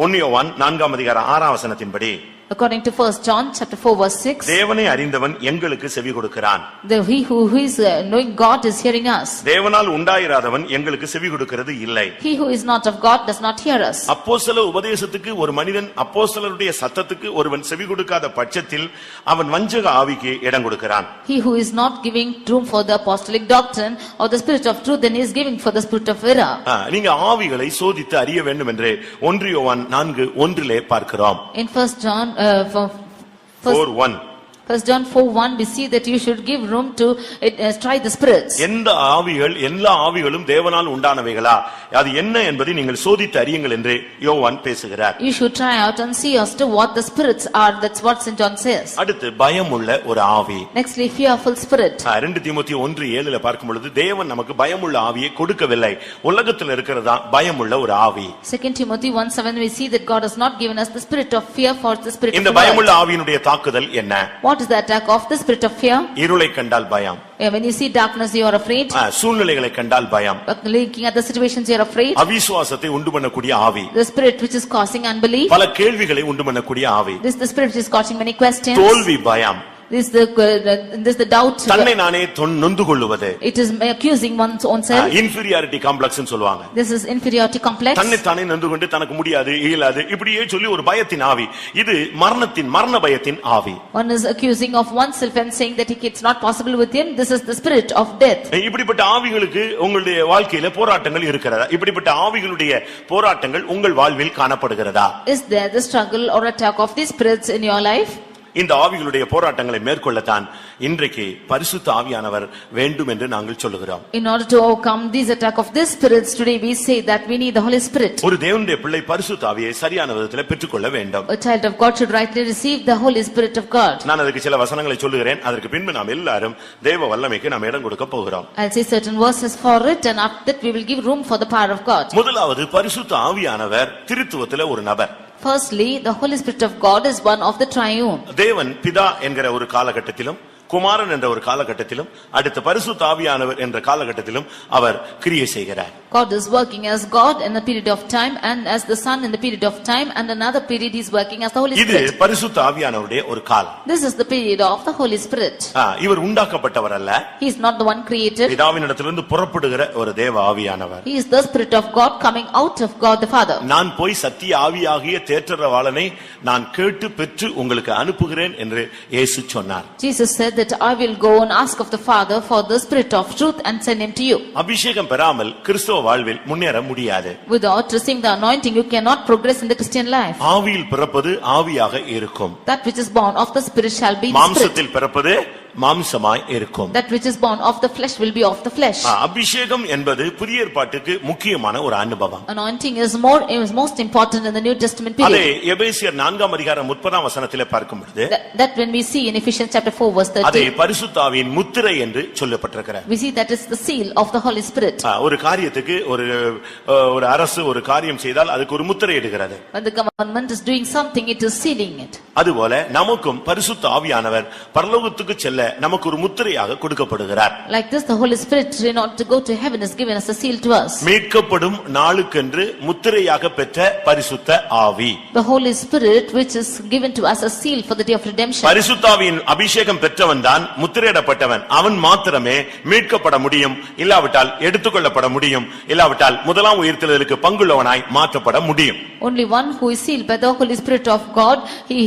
1 யோவான் 4ஆம் அதிகாரம் 6ஆம் வசனத்தின்படி According to 1 John chapter 4 verse 6, தேவனை அறிந்தவன் எங்களுக்கு செவி கொடுக்கிறான். he who is knowing God is hearing us. தேவனால் உண்டாயிராதவன் எங்களுக்கு செவி கொடுக்கிறது இல்லை. He who is not of God does not hear us. அப்போஸ்தல உபதேசத்துக்கு ஒரு மனிதன் அப்போஸ்தலருடைய சத்தத்துக்கு ஒருவன் செவி கொடுக்காத பட்சத்தில் அவன் வஞ்சக ஆவிக்கு இடம் கொடுக்கிறான். He who is not giving room for the apostolic doctrine or the spirit of truth, then he is giving for the spirit of error. நீங்க ஆவிகளை சோதித்து அறிய வேண்டும் என்று 1 யோவான் 4:1 பார்க்கிறோம். In 1 John 4:1 1 John 4:1 we see that you should give room to try the spirits. எந்த ஆவிகள் எல்லா ஆவிகளும் தேவனால் உண்டானவைகளா அது என்ன என்பதை நீங்கள் சோதித்து அறியுங்கள் என்று யோவான் பேசுகிறார். You should try out and see as to what the spirits are. That's what St. John says. அடுத்து பயமுள்ள ஒரு ஆவி. Nextly fearful spirit. 2 தீமோத்தேயு 1:7 பார்க்கும் பொழுது தேவன் நமக்கு பயமுள்ள ஆவியை கொடுக்கவில்லை. உலகத்தில் இருக்கிறதா பயமுள்ள ஒரு ஆவி. 2 Timothy 1:7 we see that God has not given us the spirit of fear for the spirit of இந்த பயமுள்ள ஆவியினுடைய தாக்குதல் என்ன? What is the attack of the spirit of fear? இருளை கண்டால் பயம். When you see darkness you are afraid. சூழ்நிலைகளை கண்டால் பயம். Looking at the situations you are afraid. அவிசுவாசத்தை உண்டு பண்ணக்கூடிய ஆவி. The spirit which is causing unbelief. பல கேள்விகளை உண்டு பண்ணக்கூடிய ஆவி. This the spirit which is causing many questions. தோல்வி பயம். This the doubt. தன்னை நானே நொந்து கொள்ளுவது. It is accusing one's own self. Inferiority complex னு சொல்வாங்க. This is inferiority complex. தன்னை தானே நொந்து கொண்டு தனக்கு முடியாது இயலாது இப்படியே சொல்லி ஒரு பயத்தின் ஆவி. இது மரண பயத்தின் ஆவி. One is accusing of oneself and saying that it's not possible with him. This is the spirit of death. இப்படிப்பட்ட ஆவிகளுக்கு உங்களுடைய வாழ்க்கையில போராட்டங்கள் இருக்கிறதா? இப்படிப்பட்ட ஆவிகளுடைய போராட்டங்கள் உங்கள் வாழ்வில் காணப்படுகிறதா? Is there the struggle or attack of these spirits in your life? இந்த ஆவிகளுடைய போராட்டங்களை மேற்கொள்ளத்தான் இன்றைக்கு பரிசுத்த ஆவியானவர் வேண்டும் என்று நாங்கள் சொல்லுகிறோம். In order to overcome these attack of these spirits, today we say that we need the Holy Spirit. ஒரு தேவனுடைய பிள்ளை பரிசுத்த ஆவியை சரியான விதத்தில் பெற்றுக்கொள்ள வேண்டும். A child of God should rightly receive the Holy Spirit of God. நான் அதுக்கு சில வசனங்களை சொல்லுகிறேன். அதற்கு பின்பு நாம் எல்லாரும் தேவ வல்லமைக்கு நாம் இடம் கொடுக்க போகிறோம். I'll say certain verses for it and after that we will give room for the power of God. முதலாவது பரிசுத்த ஆவியானவர் திருத்துவத்திலே ஒரு நபர். Firstly, the Holy Spirit of God is one of the triune. தேவன் பிதா என்கிற ஒரு காலகட்டத்திலும் குமாரன் என்ற ஒரு காலகட்டத்திலும் அடுத்த பரிசுத்த ஆவியானவர் என்ற காலகட்டத்திலும் அவர் கிரியை செய்கிறார். God is working as God in a period of time and as the Son in the period of time and another period he is working as the Holy Spirit. இது பரிசுத்த ஆவியானவருடைய ஒரு காலம். This is the period of the Holy Spirit. இவர் உண்டாக்கப்பட்டவர் அல்ல. He is not the one created. பிதாவினிடத்திலிருந்து புறப்படுகிற ஒரு தேவ ஆவியானவர். He is the Spirit of God coming out of God the Father. நான் போய் சத்திய ஆவியாகிய தேற்றரவாளனை நான் கேட்டு பெற்று உங்களுக்கு அனுப்புகிறேன் என்று இயேசு சொன்னார். Jesus said that I will go and ask of the Father for the Spirit of truth and send him to you. அபிஷேகம் பெறாமல் கிறிஸ்தவ வாழ்வில் முன்னேற முடியாது. Without receiving the anointing you cannot progress in the Christian life. ஆவியில் பிறப்பது ஆவியாக இருக்கும். That which is born of the Spirit shall be the Spirit. மாம்சத்தில் பிறப்பது மாம்சமாய் இருக்கும். That which is born of the flesh will be of the flesh. அபிஷேகம் என்பது புதிய ஏற்பாட்டுக்கு முக்கியமான ஒரு அனுபவம். Anointing is most important in the New Testament அதை period. எபேசியர் 4ஆம் அதிகாரம் 30ஆம் வசனத்திலே பார்க்கும் பொழுது That when we see in Ephesians chapter 4 verse அதை 30, பரிசுத்த ஆவியின் முத்திரை என்று சொல்லப்பட்டிருக்கிறது. we see that is the seal of the Holy Spirit. ஒரு காரியத்துக்கு ஒரு அரசு ஒரு காரியம் செய்தால் அதுக்கு ஒரு முத்திரை இடுகிறது. When the government is doing something, it is sealing it. அதுபோல நமக்கும் பரிசுத்த ஆவியானவர் பரலோகத்துக்கு செல்ல நமக்கு ஒரு முத்திரையாக கொடுக்கப்படுகிறார். Like this, the Holy Spirit, in order to go to heaven, is given as a seal to us. மீட்கப்படும் நாளுக்கென்று முத்திரையாக பெற்ற பரிசுத்த ஆவி. The Holy Spirit, which is given to us as seal for the day of redemption. பரிசுத்த ஆவியின் அபிஷேகம் பெற்றவன் தான் முத்திரையிடப்பட்டவன். அவன் மாத்திரமே மீட்கப்பட முடியும், இல்லாவிட்டால் எடுத்துக்கொள்ளப்பட முடியும், இல்லாவிட்டால் முதலாம் உயிர்த்தெழுதலுக்கு பங்குள்ளவனாய் மாற்றப்பட முடியும். Only one who is sealed by the Holy Spirit of God,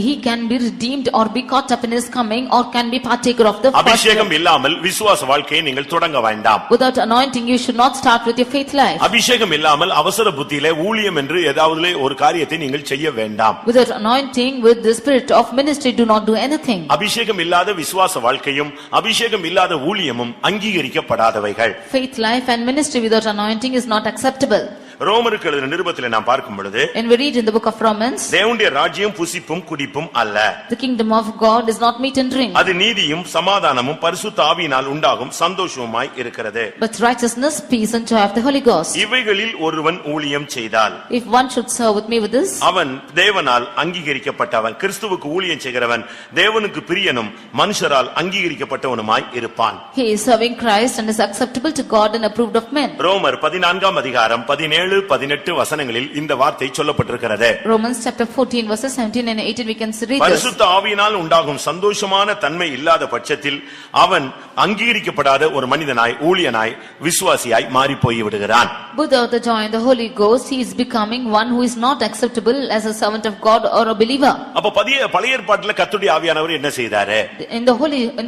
he can be redeemed or be caught up in his coming or can be partaker of the first. அபிஷேகம் இல்லாமல் விசுவாச வாழ்க்கையை நீங்கள் தொடங்க வேண்டாம். Without anointing, you should not start with your faith life. அபிஷேகம் இல்லாமல் அவசர புத்தியிலே ஊழியம் என்று ஏதாவது ஒரு காரியத்தை நீங்கள் செய்ய வேண்டாம். Without anointing, with the spirit of ministry, do not do anything. அபிஷேகம் இல்லாத விசுவாச வாழ்க்கையும் அபிஷேகம் இல்லாத ஊழியமும் அங்கீகரிக்கப்படாதவைகள். Faith life and ministry without anointing is not acceptable. ரோமருக்கு எழுதின நிருபத்திலே நாம் பார்க்கும் பொழுது When we read in the book of Romans, தேவனுடைய ராஜ்யம் புசிப்பும் குடிப்பும் அல்ல. the kingdom of God is not meat and drink, அது நீதியும் சமாதானமும் பரிசுத்த ஆவியினால் உண்டாகும் சந்தோஷமுமாய் இருக்கிறது. but righteousness, peace and joy of the Holy Ghost. இவைகளில் ஒருவன் ஊழியம் செய்தால் If one should serve with me with this, அவன் தேவனால் அங்கீகரிக்கப்பட்டவன், கிறிஸ்துவுக்கு ஊழியம் செய்கிறவன் தேவனுக்கு பிரியனும் மனுஷரால் அங்கீகரிக்கப்பட்டவனுமாய் இருப்பான். he is serving Christ and is acceptable to God and approved of men. ரோமர் 14ஆம் அதிகாரம் 17-18 வசனங்களில் இந்த வார்த்தை சொல்லப்பட்டிருக்கிறது. Romans chapter 14 verses 17 and 18 we can read this. பரிசுத்த ஆவியினால் உண்டாகும் சந்தோஷமான தன்மை இல்லாத பட்சத்தில் அவன் அங்கீகரிக்கப்படாத ஒரு மனிதனாய் ஊழியனாய் விசுவாசியாய் மாறி போய் விடுகிறான். Without the joy in the Holy Ghost, he is becoming one who is not acceptable as a servant of God or a believer. அப்ப பழைய ஏற்பாட்டிலே கர்த்தருடைய ஆவியானவர் என்ன செய்தாரு? In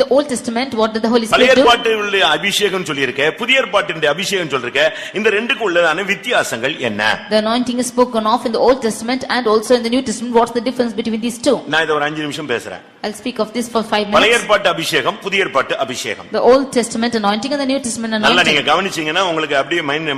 the Old Testament, what did the Holy பழைய Spirit do? ஏற்பாட்டினுடைய அபிஷேகம் சொல்லியிருக்க, புதிய ஏற்பாட்டினுடைய அபிஷேகம் சொல்லிருக்க, இந்த ரெண்டுக்கும் உள்ளதான வித்தியாசங்கள் என்ன? The anointing is spoken of in the Old Testament and also in the New Testament. What's the difference between these two? நான் இத ஒரு 5 நிமிஷம் பேசுறேன். I'll speak of this for 5 பழைய minutes. ஏற்பாட்டு அபிஷேகம், புதிய ஏற்பாட்டு அபிஷேகம். The Old Testament anointing and the New Testament நல்லா anointing. நீங்க கவனிச்சீங்கன்னா உங்களுக்கு அப்படியே மைண்ட்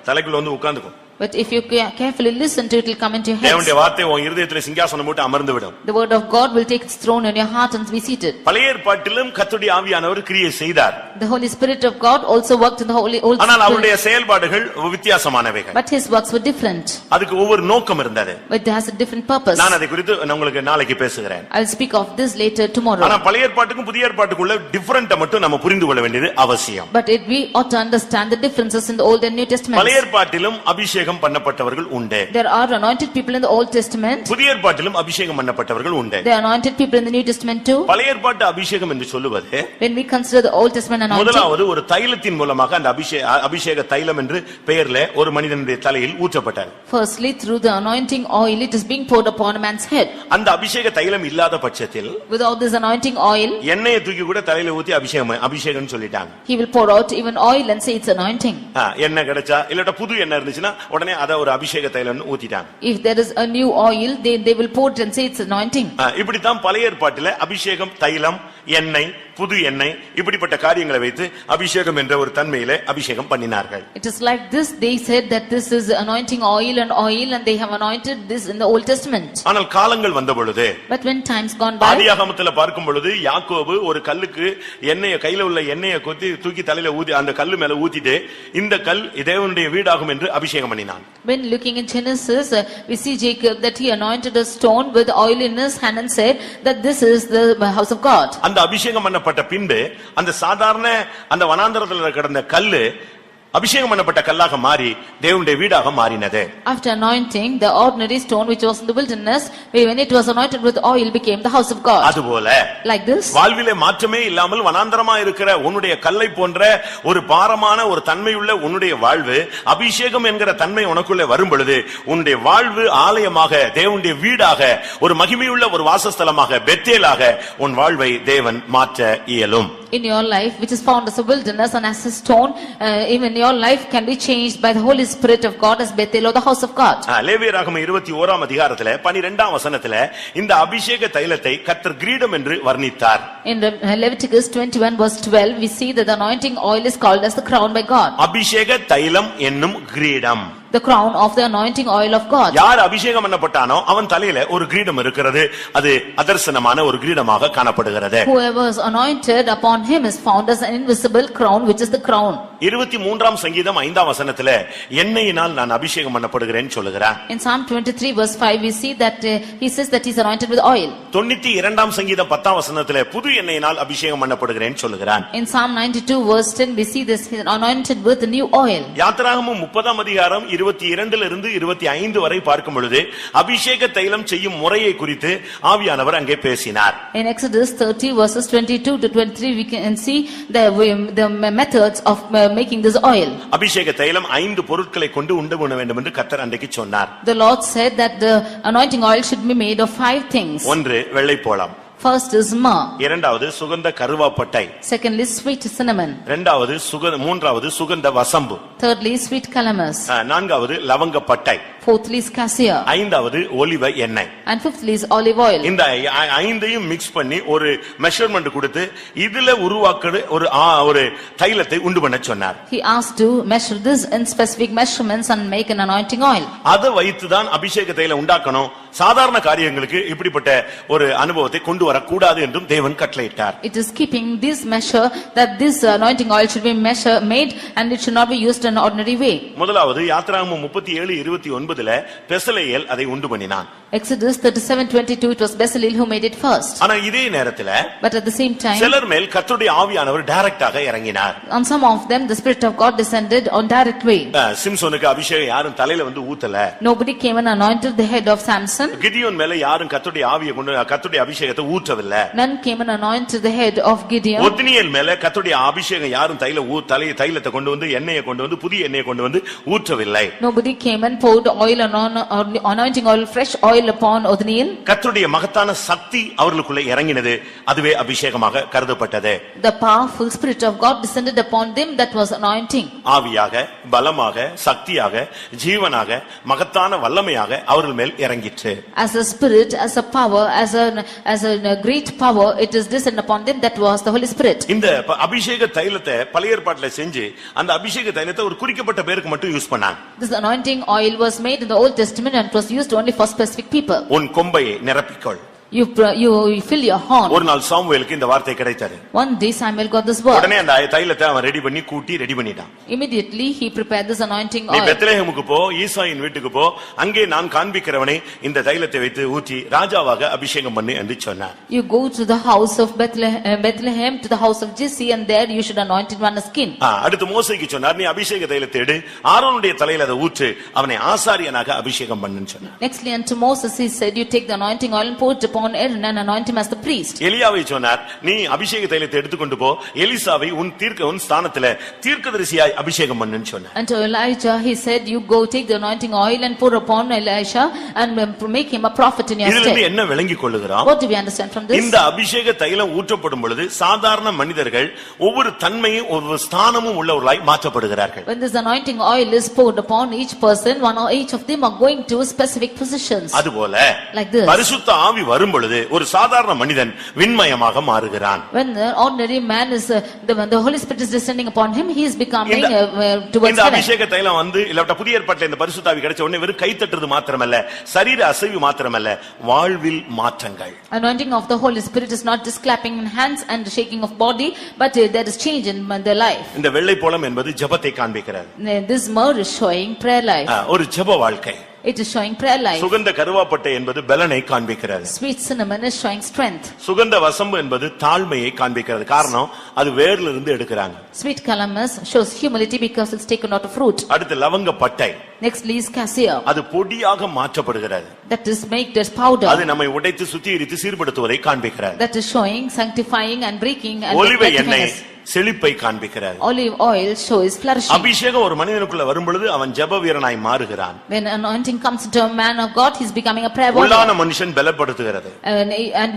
தலைக்குள்ள வந்து உட்கார்ந்துக்கும். But if you carefully listen to it, it will come into your head. தேவனுடைய வார்த்தை உன் இருதயத்திலே சிங்காசனம் போட்டு அமர்ந்து விடும். The word of God will take its throne in your heart and be seated. பழைய ஏற்பாட்டிலும் கர்த்தருடைய ஆவியானவர் கிரியை செய்தார். The Holy Spirit of God also worked in the Old ஆனால் Testament. அவருடைய செயல்பாடுகள் வித்தியாசமானவைகள். But his works were different. அதுக்கு ஒவ்வொரு நோக்கம் இருந்தது. But it has a different purpose. நான் அதை குறித்து உங்களுக்கு நாளைக்கு பேசுகிறேன். I'll speak of this later tomorrow. ஆனா பழைய ஏற்பாட்டுக்கும் புதிய ஏற்பாட்டுக்குள்ள டிஃபரன்ட்ட மட்டும் நம்ம புரிந்து கொள்ள வேண்டியது அவசியம். But we ought to understand the differences in the Old and New Testaments. பழைய ஏற்பாட்டிலும் அபிஷேகம் பண்ணப்பட்டவர்கள் உண்டு. There are anointed people in the Old Testament. புதிய ஏற்பாட்டிலும் அபிஷேகம் பண்ணப்பட்டவர்கள் உண்டு. There are anointed people in the New Testament too. பழைய ஏற்பாட்டு அபிஷேகம் என்று சொல்லுவது When we consider the Old Testament anointing, முதலாவது ஒரு தைலத்தின் மூலமாக அந்த அபிஷேக தைலம் என்று பெயர்ல ஒரு மனிதனுடைய தலையில் ஊற்றப்பட்டது. firstly through the anointing oil, it is being poured upon a man's head. அந்த அபிஷேக தைலம் இல்லாத பட்சத்தில் Without this anointing oil, எண்ணெயை தூக்கி கூட தலையில ஊத்தி அபிஷேகம்னு சொல்லிட்டாங்க. he will pour out even oil and say it's anointing. எண்ணெய் கிடைச்சா இல்லட்ட புது எண்ணெய் இருந்துச்சுன்னா உடனே அத ஒரு அபிஷேக தைலம்னு ஊத்திட்டாங்க. If there is a new oil, they will pour it and say it's anointing. இப்படி தான் பழைய ஏற்பாட்டிலே அபிஷேகம், தைலம், எண்ணெய், புது எண்ணெய் இப்படிப்பட்ட காரியங்களை வைத்து அபிஷேகம் என்ற ஒரு தன்மையிலே அபிஷேகம் பண்ணினார்கள். It is like this, they said that this is anointing oil and they have anointed this in the Old Testament. ஆனால் காலங்கள் வந்த பொழுது, But when times gone by, ஆதியாகமத்திலே பார்க்கும் பொழுது யாக்கோபு ஒரு கல்லுக்கு எண்ணெயை கையில உள்ள எண்ணெயை கொத்தி தூக்கி தலையில ஊதி அந்த கல்லு மேல ஊத்திட்டு இந்த கல் தேவனுடைய வீடாகும் என்று அபிஷேகம் பண்ணினான். When looking in Genesis, we see Jacob that he anointed a stone with oil in his hand and said that this is the house of God. அந்த அபிஷேகம் பண்ணப்பட்ட பின்பு அந்த சாதாரண அந்த வனாந்தரத்தில் கிடந்த கல்லு அபிஷேகம் பண்ணப்பட்ட கல்லாக மாறி தேவனுடைய வீடாக மாறினது. After anointing, the ordinary stone which was in the wilderness, when it was anointed with oil, became the house of God. அதுபோல Like this, வாழ்விலே மாற்றமே இல்லாமல் வனாந்தரமா இருக்கிற உன்னுடைய கல்லை போன்ற ஒரு பாரமான ஒரு தன்மையுள்ள உன்னுடைய வாழ்வு அபிஷேகம் என்கிற தன்மை உனக்குள்ளே வரும் பொழுது உன்னுடைய வாழ்வு ஆலயமாக தேவனுடைய வீடாக ஒரு மகிமையுள்ள ஒரு வாசஸ்தலமாக பெத்தேலாக உன் வாழ்வை தேவன் மாற்ற இயலும். in your life which is found as a wilderness and as a stone, even your life can be changed by the Holy Spirit of God as Bethel or the house of God. லேவியராகமம் 21 அதிகாரத்திலே 12ஆம் வசனத்திலே இந்த அபிஷேக தைலத்தை கர்த்தர் கிரீடம் என்று வர்ணித்தார். In Leviticus 21 verse 12 we see that the anointing oil is called as the crown by God. அபிஷேக தைலம் என்னும் கிரீடம். The crown of the anointing oil of God. யார் அபிஷேகம் பண்ணப்பட்டானோ அவன் தலையில ஒரு கிரீடம் இருக்கிறது. அது அதர்சனமான ஒரு கிரீடமாக காணப்படுகிறது. Whoever is anointed upon him is found as an invisible crown, which is the crown. 23ஆம் சங்கீதம் 5ஆம் வசனத்திலே எண்ணெயினால் நான் அபிஷேகம் பண்ணப்படுகிறேன் சொல்லுகிறார். In Psalm 23 verse 5 we see that he says that he is anointed with oil. 92ஆம் சங்கீதம் 10ஆம் வசனத்திலே புது எண்ணெயினால் அபிஷேகம் பண்ணப்படுகிறேன் சொல்லுகிறார். In Psalm 92 verse 10 we see this, he is anointed with the new oil. யாத்திராகமம் 30ஆம் அதிகாரம் 22 25 வரை பார்க்கும் பொழுது அபிஷேக தைலம் செய்யும் முறையை குறித்து ஆவியானவர் அங்கே பேசினார். In Exodus 30 verses 22 to 23 we can see the methods of making this oil. அபிஷேக தைலம் 5 பொருட்களை கொண்டு உண்டு பண்ண வேண்டும் என்று கர்த்தர் அன்றைக்கு சொன்னார். The Lord said that the anointing oil should be made of 5 things. ஒன்று வெள்ளைப்போளம். First is myrrh. இரண்டாவது சுகந்த கருவாப்பட்டை. Secondly sweet cinnamon. மூன்றாவது சுகந்த வசம்பு. Thirdly sweet calamus. நான்காவது லவங்கப்பட்டை. Fourthly is cassia. ஐந்தாவது ஒலிவ எண்ணெய். And fifthly is olive oil. இந்த ஐந்தையும் மிக்ஸ் பண்ணி ஒரு மெஷர்மென்ட் கொடுத்து இதுல உருவாக்குற ஒரு தைலத்தை உண்டு பண்ண சொன்னார். He asked to measure this in specific measurements and make an anointing oil. அதை வைத்து தான் அபிஷேக தைலம் உண்டாக்கணும். சாதாரண காரியங்களுக்கு இப்படிப்பட்ட ஒரு அனுபவத்தை கொண்டு வரக்கூடாது என்றும் தேவன் கட்டளையிட்டார். It is keeping this measure that this anointing oil should be made and it should not be used in an ordinary way. முதலாவது யாத்திராகமம் 37:29 பெசலெயேல் அதை உண்டு பண்ணினான். Exodus 37:22 it was Bezalel who made it first. ஆனா இதே நேரத்துல But at the same time சிலர் மேல் கர்த்தருடைய ஆவியானவர் டைரக்டாக இறங்கினார். on some of them the Spirit of God descended on direct way. சிம்சோனுக்கு அபிஷேகம் யாரும் தலையில வந்து ஊத்தல. Nobody came and anointed the head of Samson. Gideon மேல யாரும் கர்த்தருடைய ஆவியை கொண்டு கர்த்தருடைய அபிஷேகத்தை ஊற்றவில்லை. None came and anointed the head of Gideon. Othniel மேல கர்த்தருடைய அபிஷேகம் யாரும் தைலத்தை கொண்டு வந்து எண்ணெயை கொண்டு வந்து புதிய எண்ணெயை கொண்டு வந்து ஊற்றவில்லை. Nobody came and poured oil and anointing oil, fresh oil upon Othniel. கர்த்தருடைய மகத்தான சக்தி அவர்களுக்குள்ள இறங்கினது. அதுவே அபிஷேகமாக கருதப்பட்டது. The powerful Spirit of God descended upon them, that was anointing. ஆவியாக பலமாக சக்தியாக ஜீவனாக மகத்தான வல்லமையாக அவர்கள் மேல் இறங்கிற்று. As a spirit, as a power, as a great power, it is descended upon them, that was the Holy Spirit. இந்த அபிஷேக தைலத்தை பழைய ஏற்பாட்டிலே செஞ்சு அந்த அபிஷேக தைலத்தை ஒரு குறிக்கப்பட்ட பேருக்கு மட்டும் யூஸ் பண்ணாங்க. This anointing oil was made in the Old Testament and it was used only for specific people. உன் கொம்பையை நிரப்பிக்கொள். You fill your horn. ஒரு நாள் சாமுவேலுக்கு இந்த வார்த்தை கிடைத்தது. One day Samuel got this word. உடனே அந்த தைலத்தை அவன் ரெடி பண்ணி கூட்டி ரெடி பண்ணிட்டான். Immediately he prepared this anointing நீ oil. பெத்லெஹேமுக்கு போ, ஈசாயின் வீட்டுக்கு போ, அங்கே நான் காண்பிக்கிறவனை இந்த தைலத்தை வைத்து ஊற்றி ராஜாவாக அபிஷேகம் பண்ணு என்று சொன்னார். You go to the house of Bethlehem to the house of Jesse and there you should anoint it on his skin. அடுத்து மோசேக்கு சொன்னார், நீ அபிஷேக தைலத்தை எடு, ஆரோனுடைய தலையில அதை ஊற்று, அவனை ஆசாரியனாக அபிஷேகம் பண்ணுன்னு சொன்னார். Nextly unto Moses he said, you take the anointing oil and pour it upon Aaron and anoint him as the priest. எலியாவை சொன்னார், நீ அபிஷேக தைலத்தை எடுத்துக்கொண்டு போ, எலிசாவை உன் ஸ்தானத்திலே தீர்க்கதரிசியாய் அபிஷேகம் பண்ணுன்னு சொன்னார். And to Elijah he said, you go take the anointing oil and pour upon Elisha and make him a prophet in your இதிலிருந்து stead. என்ன விளங்கிக் கொள்ளுகிறோம்? What do we understand from this? இந்த அபிஷேக தைலம் ஊற்றப்படும் பொழுது சாதாரண மனிதர்கள் ஒவ்வொரு தன்மையும் ஒவ்வொரு ஸ்தானமும் உள்ளவர்களாய் மாற்றப்படுகிறார்கள். When this anointing oil is poured upon each person, one or each of them are going to specific positions. அதுபோல Like this. பரிசுத்த ஆவி வரும் பொழுது ஒரு சாதாரண மனிதன் விண்மயமாக மாறுகிறான். When the ordinary man is when the Holy Spirit is descending upon him, he is becoming towards இந்த heaven. அபிஷேக தைலம் வந்து இல்ல புதிய ஏற்பாட்டில் இந்த பரிசுத்த ஆவி கிடைச்ச உடனே வெறும் கை தட்டுறது மாத்திரமல்ல, சரீர அசைவு மாத்திரமல்ல, வாழ்வில் மாற்றங்கள். Anointing of the Holy Spirit is not just clapping in hands and shaking of body, but there is change in their life. இந்த வெள்ளை போலம் என்பது ஜெபத்தை காண்பிக்கிறது. This myrrh is showing prayer life. ஒரு ஜெப வாழ்க்கை. It is showing prayer life. சுகந்த கருவாப்பட்டை என்பது பலனை காண்பிக்கிறது. Sweet cinnamon is showing strength. சுகந்த வசம்பு என்பது தாழ்மையை காண்பிக்கிறது. காரணம் அது வேர்ல இருந்து எடுக்கறாங்க. Sweet calamus shows humility because it's taken out of fruit. அடுத்து லவங்கப்பட்டை. Nextly is cassia. அது பொடியாக மாற்றப்படுகிறது. That is made as powder. அது நம்மை உடைத்து சுத்திகரித்து சீர்படுத்துவதை காண்பிக்கிறது. That is showing sanctifying and breaking and ஒலிவ எண்ணெய் செழிப்பை காண்பிக்கிறது. Olive oil shows flourishing. அபிஷேகம் ஒரு மனிதனுக்குள்ள வரும்பொழுது அவன் ஜெப வீரனாய் மாறுகிறான். When anointing comes into a man of God, he is becoming a prayer warrior. உள்ளான மனுஷன் பலப்படுத்துகிறது. And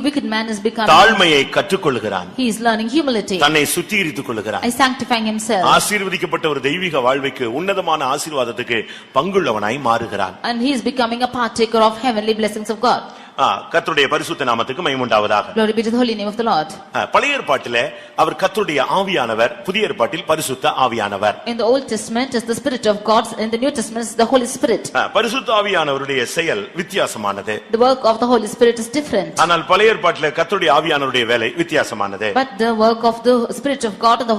wicked man is becoming. தாழ்மையை கற்றுக்கொள்கிறான். He is learning humility. தன்னை சுத்திகரித்துக் கொள்கிறான். I sanctifying himself. ஆசீர்வதிக்கப்பட்ட ஒரு தெய்வீக வாழ்வுக்கு உன்னதமான ஆசீர்வாதத்துக்கு பங்குள்ளவனாய் மாறுகிறான். And he is becoming a partaker of heavenly blessings of God. கர்த்தருடைய பரிசுத்த நாமத்துக்கு மகிமை உண்டாவதாக. Glory be to the holy name of the Lord. பழைய ஏற்பாட்டிலே அவர் கர்த்தருடைய ஆவியானவர், புதிய ஏற்பாட்டில் பரிசுத்த ஆவியானவர். In the Old Testament is the Spirit of God, in the New Testament is the Holy Spirit. பரிசுத்த ஆவியானவருடைய செயல் வித்தியாசமானது. The work of the Holy Spirit is different. ஆனால் பழைய ஏற்பாட்டிலே கர்த்தருடைய ஆவியானவருடைய வேலை வித்தியாசமானது. But the work of the Spirit of God in the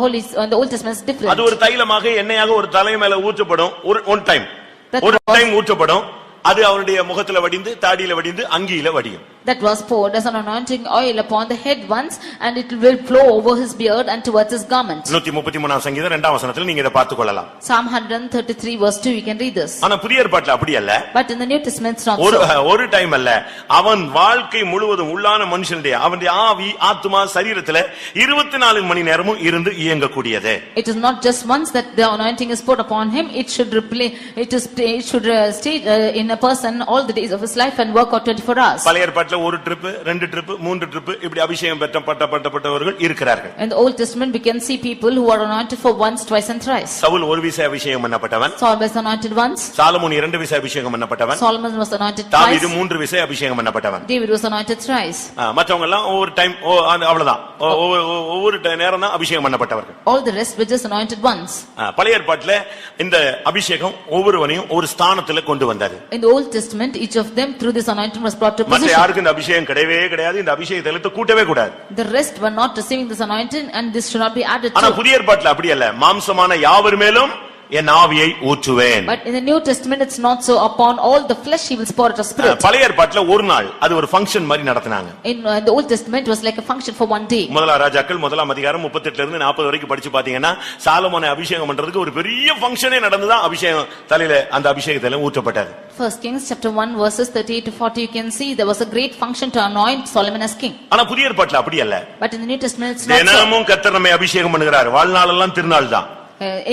Old Testament is different. அது ஒரு தைலமாக எண்ணெயாக ஒரு தலை மேல ஊற்றப்படும், ஒரு டைம் ஊற்றப்படும். அது அவருடைய முகத்துல வடிந்து, தாடியில வடிந்து, அங்கியில வடியும். That was poured as an anointing oil upon the head once, and it will flow over his beard and towards his garment. 133 சங்கீதம் 2 வசனத்தில் நீங்க இத பார்த்து கொள்ளலாம். Psalm 133 verse 2, you can read this. ஆனா புதிய ஏற்பாட்டில் அப்படி அல்ல. But in the New Testament it's not so. ஒரு டைம் அல்ல, அவன் வாழ்க்கை முழுவதும் உள்ளான மனுஷனுடைய அவனுடைய ஆவி, ஆத்துமா, சரீரத்திலே 24 மணி நேரமும் இருந்து இயங்கக்கூடியது. It is not just once that the anointing is poured upon him, it should stay in a person all the days of his life and work out 24 hours. பழைய ஏற்பாட்டில் ஒரு ட்ரிப், 2 ட்ரிப், 3 ட்ரிப் இப்படி அபிஷேகம் பெற்றப்பட்டவர்கள் இருக்கிறார்கள். In the Old Testament we can see people who are anointed for once, twice and thrice. Saul ஒரு விசை அபிஷேகம் பண்ணப்பட்டவன். Saul was anointed once. Solomon 2 விசை அபிஷேகம் பண்ணப்பட்டவன். Solomon was anointed twice. தாவீது 3 விசை அபிஷேகம் பண்ணப்பட்டவன். David was anointed thrice. மற்றவங்க எல்லாம் ஒவ்வொரு டைம் அவ்வளவுதான், ஒவ்வொரு நேரம் தான் அபிஷேகம் பண்ணப்பட்டவர்கள். All the rest were just anointed once. பழைய ஏற்பாட்டில் இந்த அபிஷேகம் ஒவ்வொருவரையும் ஒரு ஸ்தானத்துல கொண்டு வந்தது. In the Old Testament each of them through this anointing was brought to position. மற்ற யாருக்கும் இந்த அபிஷேகம் கிடையவே கிடையாது. இந்த அபிஷேகத்தை எடுத்து கூட்டவே கூடாது. The rest were not receiving this anointing and this should not be added to. ஆனா புதிய ஏற்பாட்டில் அப்படி அல்ல. மாம்சமான யாவர் மேலும் என் ஆவியை ஊற்றுவேன். But in the New Testament it's not so. Upon all the flesh he will pour out a spirit. பழைய ஏற்பாட்டில் ஒரு நாள் அது ஒரு ஃபங்க்ஷன் மாதிரி நடத்துனாங்க. In the Old Testament it was like a function for one day. முதலாம் ராஜாக்கள் 1 அதிகாரம் 38 இருந்து 40 வரைக்கும் படிச்சு பாத்தீங்கன்னா சாலமோனை அபிஷேகம் பண்றதுக்கு ஒரு பெரிய ஃபங்க்ஷனே நடந்துதான் அபிஷேகம் தலையில அந்த அபிஷேகத்துல ஊற்றப்பட்டது. First Kings chapter 1 verses 38 to 40 you can see there was a great function to anoint Solomon as king. ஆனா புதிய ஏற்பாட்டில் அப்படி அல்ல. But in the New Testament it's not so. தினமும் கர்த்தர் நம்மை அபிஷேகம் பண்ணுகிறார். வாழ்நாள் எல்லாம் திருநாள் தான்.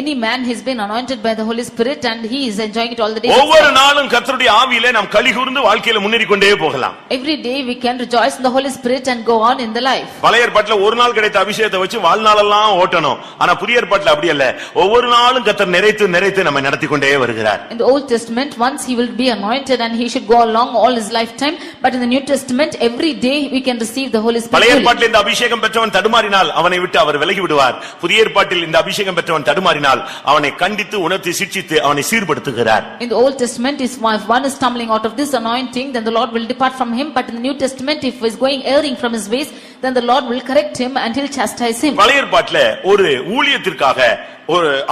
Any man has been anointed by the Holy Spirit and he is enjoying it all the days. ஒவ்வொரு நாளும் கர்த்தருடைய ஆவியிலே நாம் களிகூர்ந்து வாழ்க்கையில முன்னேறி கொண்டே போகலாம். Every day we can rejoice in the Holy Spirit and go on in the life. பழைய ஏற்பாட்டில் ஒரு நாள் கிடைத்த அபிஷேகத்தை வச்சு வாழ்நாள் எல்லாம் ஓட்டணும். ஆனா புதிய ஏற்பாட்டில் அப்படி அல்ல. ஒவ்வொரு நாளும் கர்த்தர் நிறைத்து நம்மை நடத்தி கொண்டே வருகிறார். In the Old Testament once he will be anointed and he should go along all his lifetime, but in the New Testament every day we can receive the Holy Spirit. பழைய ஏற்பாட்டில் இந்த அபிஷேகம் பெற்றவன் தடுமாறினால் அவனை விட்டு அவர் விலகி விடுவார். புதிய ஏற்பாட்டில் இந்த அபிஷேகம் பெற்றவன் தடுமாறினால் அவனை கண்டித்து உணர்த்தி சிட்சித்து அவனை சீர்படுத்துகிறார். In the Old Testament if one is stumbling out of this anointing then the Lord will depart from him, but in the New Testament if he is going erring from his ways then the Lord will correct him and he'll chastise him. பழைய ஏற்பாட்டில் ஒரு ஊழியத்திற்காக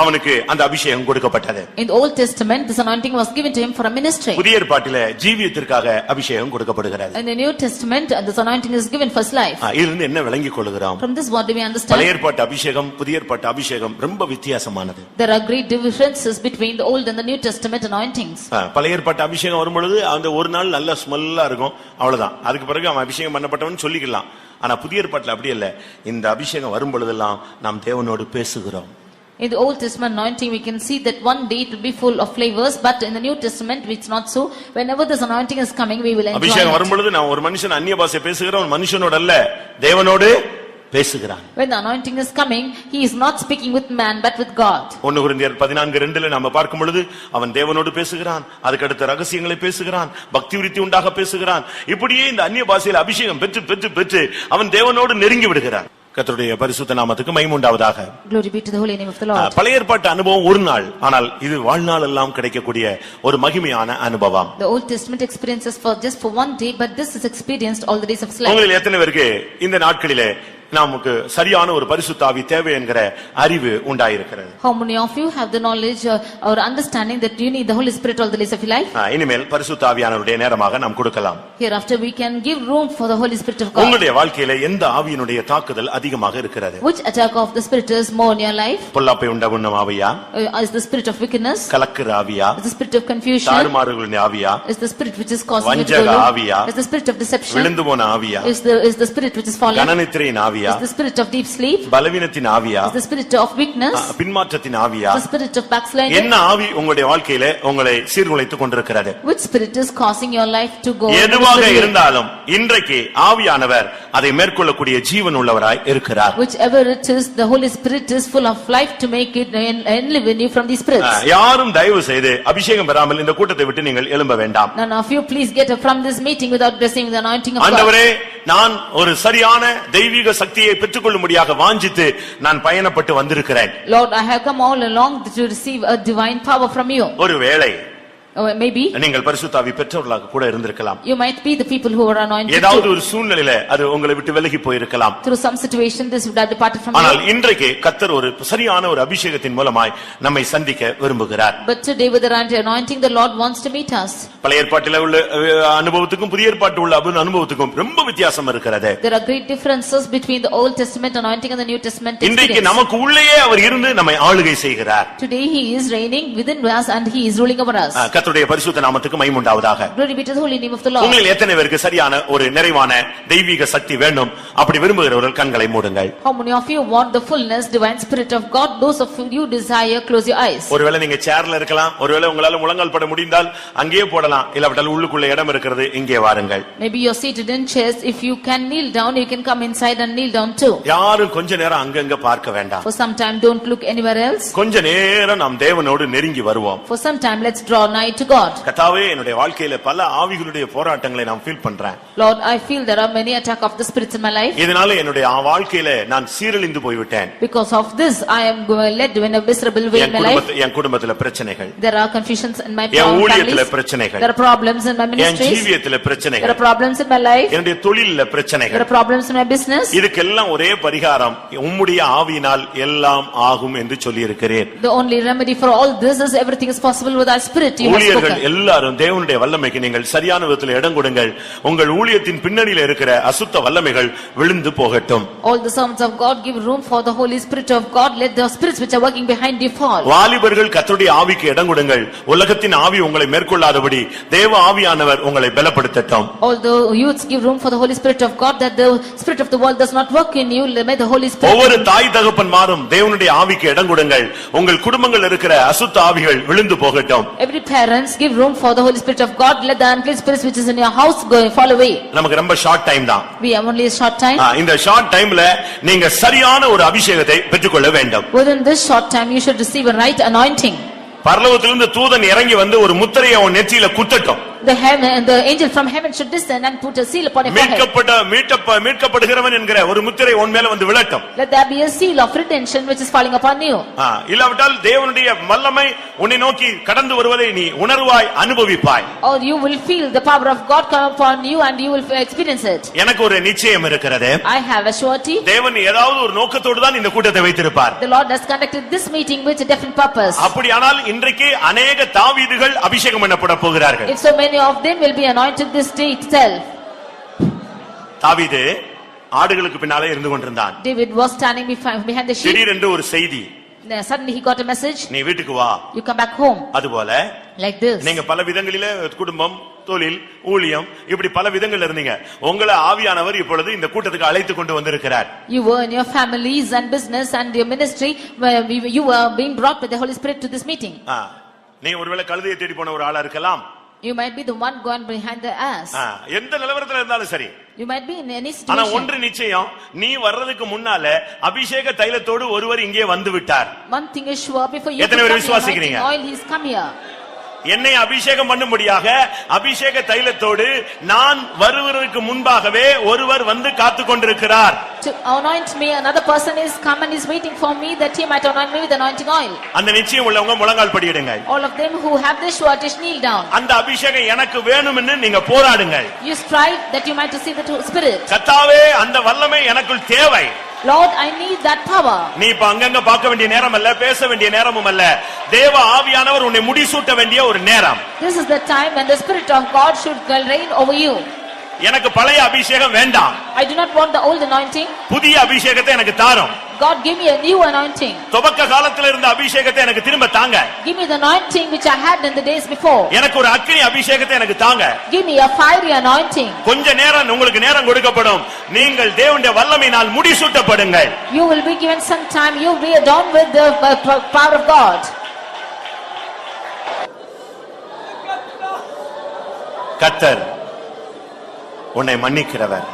அவனுக்கு அந்த அபிஷேகம் கொடுக்கப்பட்டது. In the Old Testament this anointing was given to him for a ministry. புதிய ஏற்பாட்டிலே ஜீவியத்திற்காக அபிஷேகம் கொடுக்கப்படுகிறது. In the New Testament this anointing is given for his life. இதிலிருந்து என்ன விளங்கிக் கொள்கிறோம்? From this what do we understand? பழைய ஏற்பாட்டு அபிஷேகம் புதிய ஏற்பாட்டு அபிஷேகம் ரொம்ப வித்தியாசமானது. There are great differences between the Old and the New Testament anointings. பழைய ஏற்பாட்டு அபிஷேகம் வரும்பொழுது அந்த ஒரு நாள் நல்ல ஸ்மெல்லா இருக்கும், அவ்வளவுதான். அதுக்கு பிறகு அவன் அபிஷேகம் பண்ணப்பட்டவன் சொல்லிக்கலாம். ஆனா புதிய ஏற்பாட்டில் அப்படி இல்ல. இந்த அபிஷேகம் வரும்பொழுதெல்லாம் நாம் தேவனோடு பேசுகிறோம். In the Old Testament anointing we can see that one day it will be full of flavors, but in the New Testament it's not so. Whenever this anointing is coming we will enjoy it. அபிஷேகம் வரும்பொழுது நான் ஒரு மனுஷன் அந்நிய பாஷை பேசுகிறவன் மனுஷனோட அல்ல தேவனோடு பேசுகிறான். When the anointing is coming he is not speaking with man but with God. 1 கொரிந்தியர் 14:2 நாம பார்க்கும் பொழுது அவன் தேவனோடு பேசுகிறான், அதுக்கு அடுத்த ரகசியங்களை பேசுகிறான், பக்தி விருத்தி உண்டாக பேசுகிறான். இப்படியே இந்த அந்நிய பாஷையில் அபிஷேகம் பெற்று அவன் தேவனோடு நெருங்கி விடுகிறான். கர்த்தருடைய பரிசுத்த நாமத்துக்கு மகிமை உண்டாவதாக. Glory be to the holy name of the Lord. பழைய ஏற்பாட்டு அனுபவம் ஒரு நாள், ஆனால் இது வாழ்நாள் எல்லாம் கிடைக்கக்கூடிய ஒரு மகிமையான அனுபவம். The Old Testament experiences for just for one day, but this is experienced all the days of his life. உங்களில் எத்தனை பேருக்கு இந்த நாட்களிலே நமக்கு சரியான ஒரு பரிசுத்த ஆவி தேவை என்கிற அறிவு உண்டாயிருக்கிறது? How many of you have the knowledge or understanding that you need the Holy Spirit all the days of your life? இனிமேல் பரிசுத்த ஆவியானவருடைய நேரமாக நாம் கொடுக்கலாம். Hereafter we can give room for the Holy Spirit of God. உங்களுடைய வாழ்க்கையிலே எந்த ஆவியினுடைய தாக்குதல் அதிகமாக இருக்கிறது? Which attack of the Spirit is more in your life? பொல்லாப்பை உண்டாக்கும் ஆவியா? Is the spirit of wickedness? கலக்குற ஆவியா? Is the spirit of confusion? தாறுமாறுகளின் ஆவியா? Is the spirit which is causing you to வஞ்சக go? ஆவியா? Is the spirit of deception? விழுந்து போன ஆவியா? Is the spirit which is fallen? கனநித்திரையின் ஆவியா? ஆவியா? Is the spirit of deep sleep? பலவீனத்தின் ஆவியா? Is the spirit of weakness? பின்மாற்றத்தின் ஆவியா? The spirit of backsliding? என்ன ஆவி உங்களுடைய வாழ்க்கையிலே உங்களை சீர்குலைத்துக் கொண்டிருக்கிறது? Which spirit is causing your life to go? எதுவாக இருந்தாலும் இன்றைக்கு ஆவியானவர் அதை மேற்கொள்ளக்கூடிய ஜீவன் உள்ளவராய் இருக்கிறார். Whichever it is, the Holy Spirit is full of life to make it and live in you from these spirits. யாரும் தயவு செய்து அபிஷேகம் பெறாமல் இந்த கூட்டத்தை விட்டு நீங்கள் எழும்ப வேண்டாம். None of you please get up from this meeting without receiving the anointing of God. ஆண்டவரே, நான் ஒரு சரியான தெய்வீக சக்தியை பெற்றுக்கொள்ளும்படியாக வாஞ்சித்து நான் பயணப்பட்டு வந்திருக்கிறேன். Lord, I have come all along to receive a divine power from you. ஒருவேளை maybe நீங்கள் பரிசுத்த ஆவி பெற்றவர்களாக கூட இருந்திருக்கலாம். you might be the people who are anointed. ஏதாவது ஒரு சூழ்நிலையில அது உங்களை விட்டு விலகி போயிருக்கலாம். Through some situation this would have departed from ஆனால் you. இன்றைக்கு கர்த்தர் ஒரு சரியான ஒரு அபிஷேகத்தின் மூலமாய் நம்மை சந்திக்க விரும்புகிறார். But today with the anointing the Lord wants to meet us. பழைய ஏற்பாட்டிலே உள்ள அனுபவத்துக்கும் புதிய ஏற்பாட்டில் உள்ள அனுபவத்துக்கும் ரொம்ப வித்தியாசம் இருக்கிறது. There are great differences between the Old Testament anointing and the New Testament experience. இன்றைக்கு நமக்கு உள்ளேயே அவர் இருந்து நம்மை ஆளுகை செய்கிறார். Today he is reigning within us and he is ruling over us. கர்த்தருடைய பரிசுத்த நாமத்துக்கு மகிமை உண்டாவதாக. Glory be to the holy name of the Lord. உங்களில் எத்தனை பேருக்கு சரியான ஒரு நிறைவான தெய்வீக சக்தி வேண்டும்? அப்படி விரும்புகிறவர்கள் கண்களை மூடுங்கள். How many of you want the fullness divine spirit of God? Those of you desire, close your eyes. ஒருவேளை நீங்க சேர்ல இருக்கலாம், ஒருவேளை உங்களால முழங்கால் பட முடிந்தால் அங்கேயே போடலாம், இல்லாவிட்டால் உள்ளுக்குள்ள இடம் இருக்கிறது, இங்கே வாருங்கள். Maybe you're seated in chairs. If you can kneel down, you can come inside and kneel down too. யாரும் கொஞ்ச நேரம் அங்கங்க பார்க்க வேண்டாம். For some time don't look anywhere else. கொஞ்ச நேரம் நாம் தேவனோடு நெருங்கி வருவோம். For some time let's draw nigh to God. கர்த்தாவே, என்னுடைய வாழ்க்கையில பல ஆவிகளுடைய போராட்டங்களை நான் ஃபீல் பண்றேன். Lord, I feel there are many attack of the spirits in my life. இதனால என்னுடைய வாழ்க்கையில நான் சீரழிந்து போய்விட்டேன். Because of this I am led in a miserable way in my life. என் குடும்பத்துல பிரச்சனைகள். There are confusions in my N family. ஊழியத்துல பிரச்சனைகள். There are problems in my N ministry. ஜீவியத்துல பிரச்சனைகள். There are problems in my life. என்னுடைய தொழில்ல பிரச்சனைகள். There are problems in my business. இதுக்கெல்லாம் ஒரே பரிகாரம் உம்முடைய ஆவியினால் எல்லாம் ஆகும் என்று சொல்லி இருக்கிறேன். The only remedy for all this is everything is possible with our spirit. You have ஊழியர்கள் spoken. எல்லாரும் தேவனுடைய வல்லமைக்கு நீங்கள் சரியான விதத்தில் இடம் கொடுங்கள். உங்கள் ஊழியத்தின் பின்னணியில இருக்கிற அசுத்த வல்லமைகள் விழுந்து போகட்டும். All the servants of God give room for the Holy Spirit of God. Let the spirits which are working behind you fall. வாலிபர்கள் கர்த்தருடைய ஆவிக்கு இடம் கொடுங்கள். உலகத்தின் ஆவி உங்களை மேற்கொள்ளாதபடி தேவ ஆவியானவர் உங்களை பலப்படுத்தட்டும். All the youths give room for the Holy Spirit of God, that the spirit of the world does not work in you. May the Holy Spirit. ஒவ்வொரு தாய் தகப்பன்மாரும் தேவனுடைய ஆவிக்கு இடம் கொடுங்கள். உங்கள் குடும்பங்கள் இருக்கிற அசுத்த ஆவிகள் விழுந்து போகட்டும். Every parents give room for the Holy Spirit of God. Let the unclean spirits which is in your house go fall away. நமக்கு ரொம்ப ஷார்ட் டைம் தான். We have only a short time. இந்த ஷார்ட் டைம்ல நீங்க சரியான ஒரு அபிஷேகத்தை பெற்றுக்கொள்ள வேண்டும். Within this short time you should receive a right anointing. பரலோகத்திலிருந்து தூதன் இறங்கி வந்து ஒரு முத்திரையை உன் நெற்றியில குத்தட்டும். The angel from heaven should descend and put a seal upon your forehead. மீட்கப்படுகிறவன் என்கிற ஒரு முத்திரை உன் மேல வந்து விழட்டும். Let there be a seal of redemption which is falling upon you. இல்லாவிட்டால் தேவனுடைய வல்லமை உன்னை நோக்கி கடந்து வருவதை நீ உணர்வாய், அனுபவிப்பாய். Or you will feel the power of God come upon you and you will experience it. எனக்கு ஒரு நிச்சயம் இருக்கிறது. I have a surety. தேவன் ஏதாவது ஒரு நோக்கத்தோடு தான் இந்த கூட்டத்தை வைத்திருப்பார். The Lord has conducted this meeting with a definite purpose. அப்படியானால் இன்றைக்கு अनेक தாவீதுகள் அபிஷேகம் பண்ணப்பட போகிறார்கள். If so many of them will be anointed this day itself. தாவீது ஆடுகளுக்கு பின்னாலே இருந்து கொண்டிருந்தான். David was standing behind the sheep. திடீரென்று ஒரு செய்தி. Suddenly he got a message. நீ வீட்டுக்கு வா. You come back home. அதுபோல like this. நீங்க பல விதங்களிலே குடும்பம், தொழில், ஊழியம் இப்படி பல விதங்கள் இருந்தீங்க. உங்களை ஆவியானவர் இப்பொழுது இந்த கூட்டத்துக்கு அழைத்து கொண்டு வந்திருக்கிறார். You were in your families and business and your ministry where you were being brought by the Holy Spirit to this meeting. நீ ஒருவேளை கழுதையை தேடி போன ஒரு ஆளா இருக்கலாம். You might be the one going behind the ass. எந்த நிலவரத்துல இருந்தாலும் சரி. You might be in any situation. ஆனா ஒன்று நிச்சயம், நீ வர்றதுக்கு முன்னால அபிஷேக தைலத்தோடு ஒருவர் இங்கே வந்து விட்டார். One thing is sure, before you எத்தனை பேர் விசுவாசிக்கிறீங்க? oil he's come here. என்னை அபிஷேகம் பண்ணும்படியாக அபிஷேக தைலத்தோடு நான் வருவதற்கு முன்பாகவே ஒருவர் வந்து காத்து கொண்டிருக்கிறார். To anoint me, another person is come and is waiting for me that he might anoint me with anointing oil. அந்த நிச்சயம் உள்ளவங்க முழங்கால் படியிடுங்க. All of them who have this surety kneel down. அந்த அபிஷேகம் எனக்கு வேணும்னு நீங்க போராடுங்க. You strive that you might receive the Spirit. கர்த்தாவே, அந்த வல்லமை எனக்குள் தேவை. Lord, I need that power. நீ இப்ப அங்கங்க பார்க்க வேண்டிய நேரம் அல்ல, பேச வேண்டிய நேரமும் அல்ல. தேவ ஆவியானவர் உன்னை முடிசூட்ட வேண்டிய ஒரு நேரம். This is the time when the Spirit of God should reign over you. எனக்கு பழைய அபிஷேகம் வேண்டாம். I do not want the old anointing. புதிய அபிஷேகத்தை எனக்கு தாரும். God, give me a new anointing. துவக்க காலத்துல இருந்த அபிஷேகத்தை எனக்கு திரும்ப தாங்க. Give me the anointing which I had in the days before. எனக்கு ஒரு அக்கினி அபிஷேகத்தை எனக்கு தாங்க. Give me a fiery anointing. கொஞ்ச நேரம் உங்களுக்கு நேரம் கொடுக்கப்படும். நீங்கள் தேவனுடைய வல்லமையினால் முடிசூட்டப்படுங்கள். You will be given some time. You will be adorned with the power of God. கர்த்தர் உன்னை மன்னிக்கிறவர்.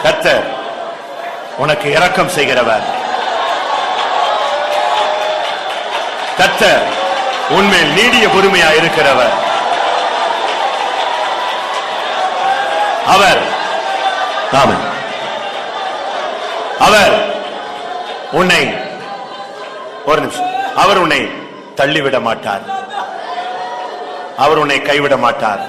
கர்த்தர் உனக்கு இரக்கம் செய்கிறவர். கர்த்தர் உன்மேல் நீடிய பொறுமையா இருக்கிறவர். அவர் உன்னை ஒரு நிமிஷம், அவர் உன்னை தள்ளிவிட மாட்டார். அவர் உன்னை கைவிட மாட்டார்.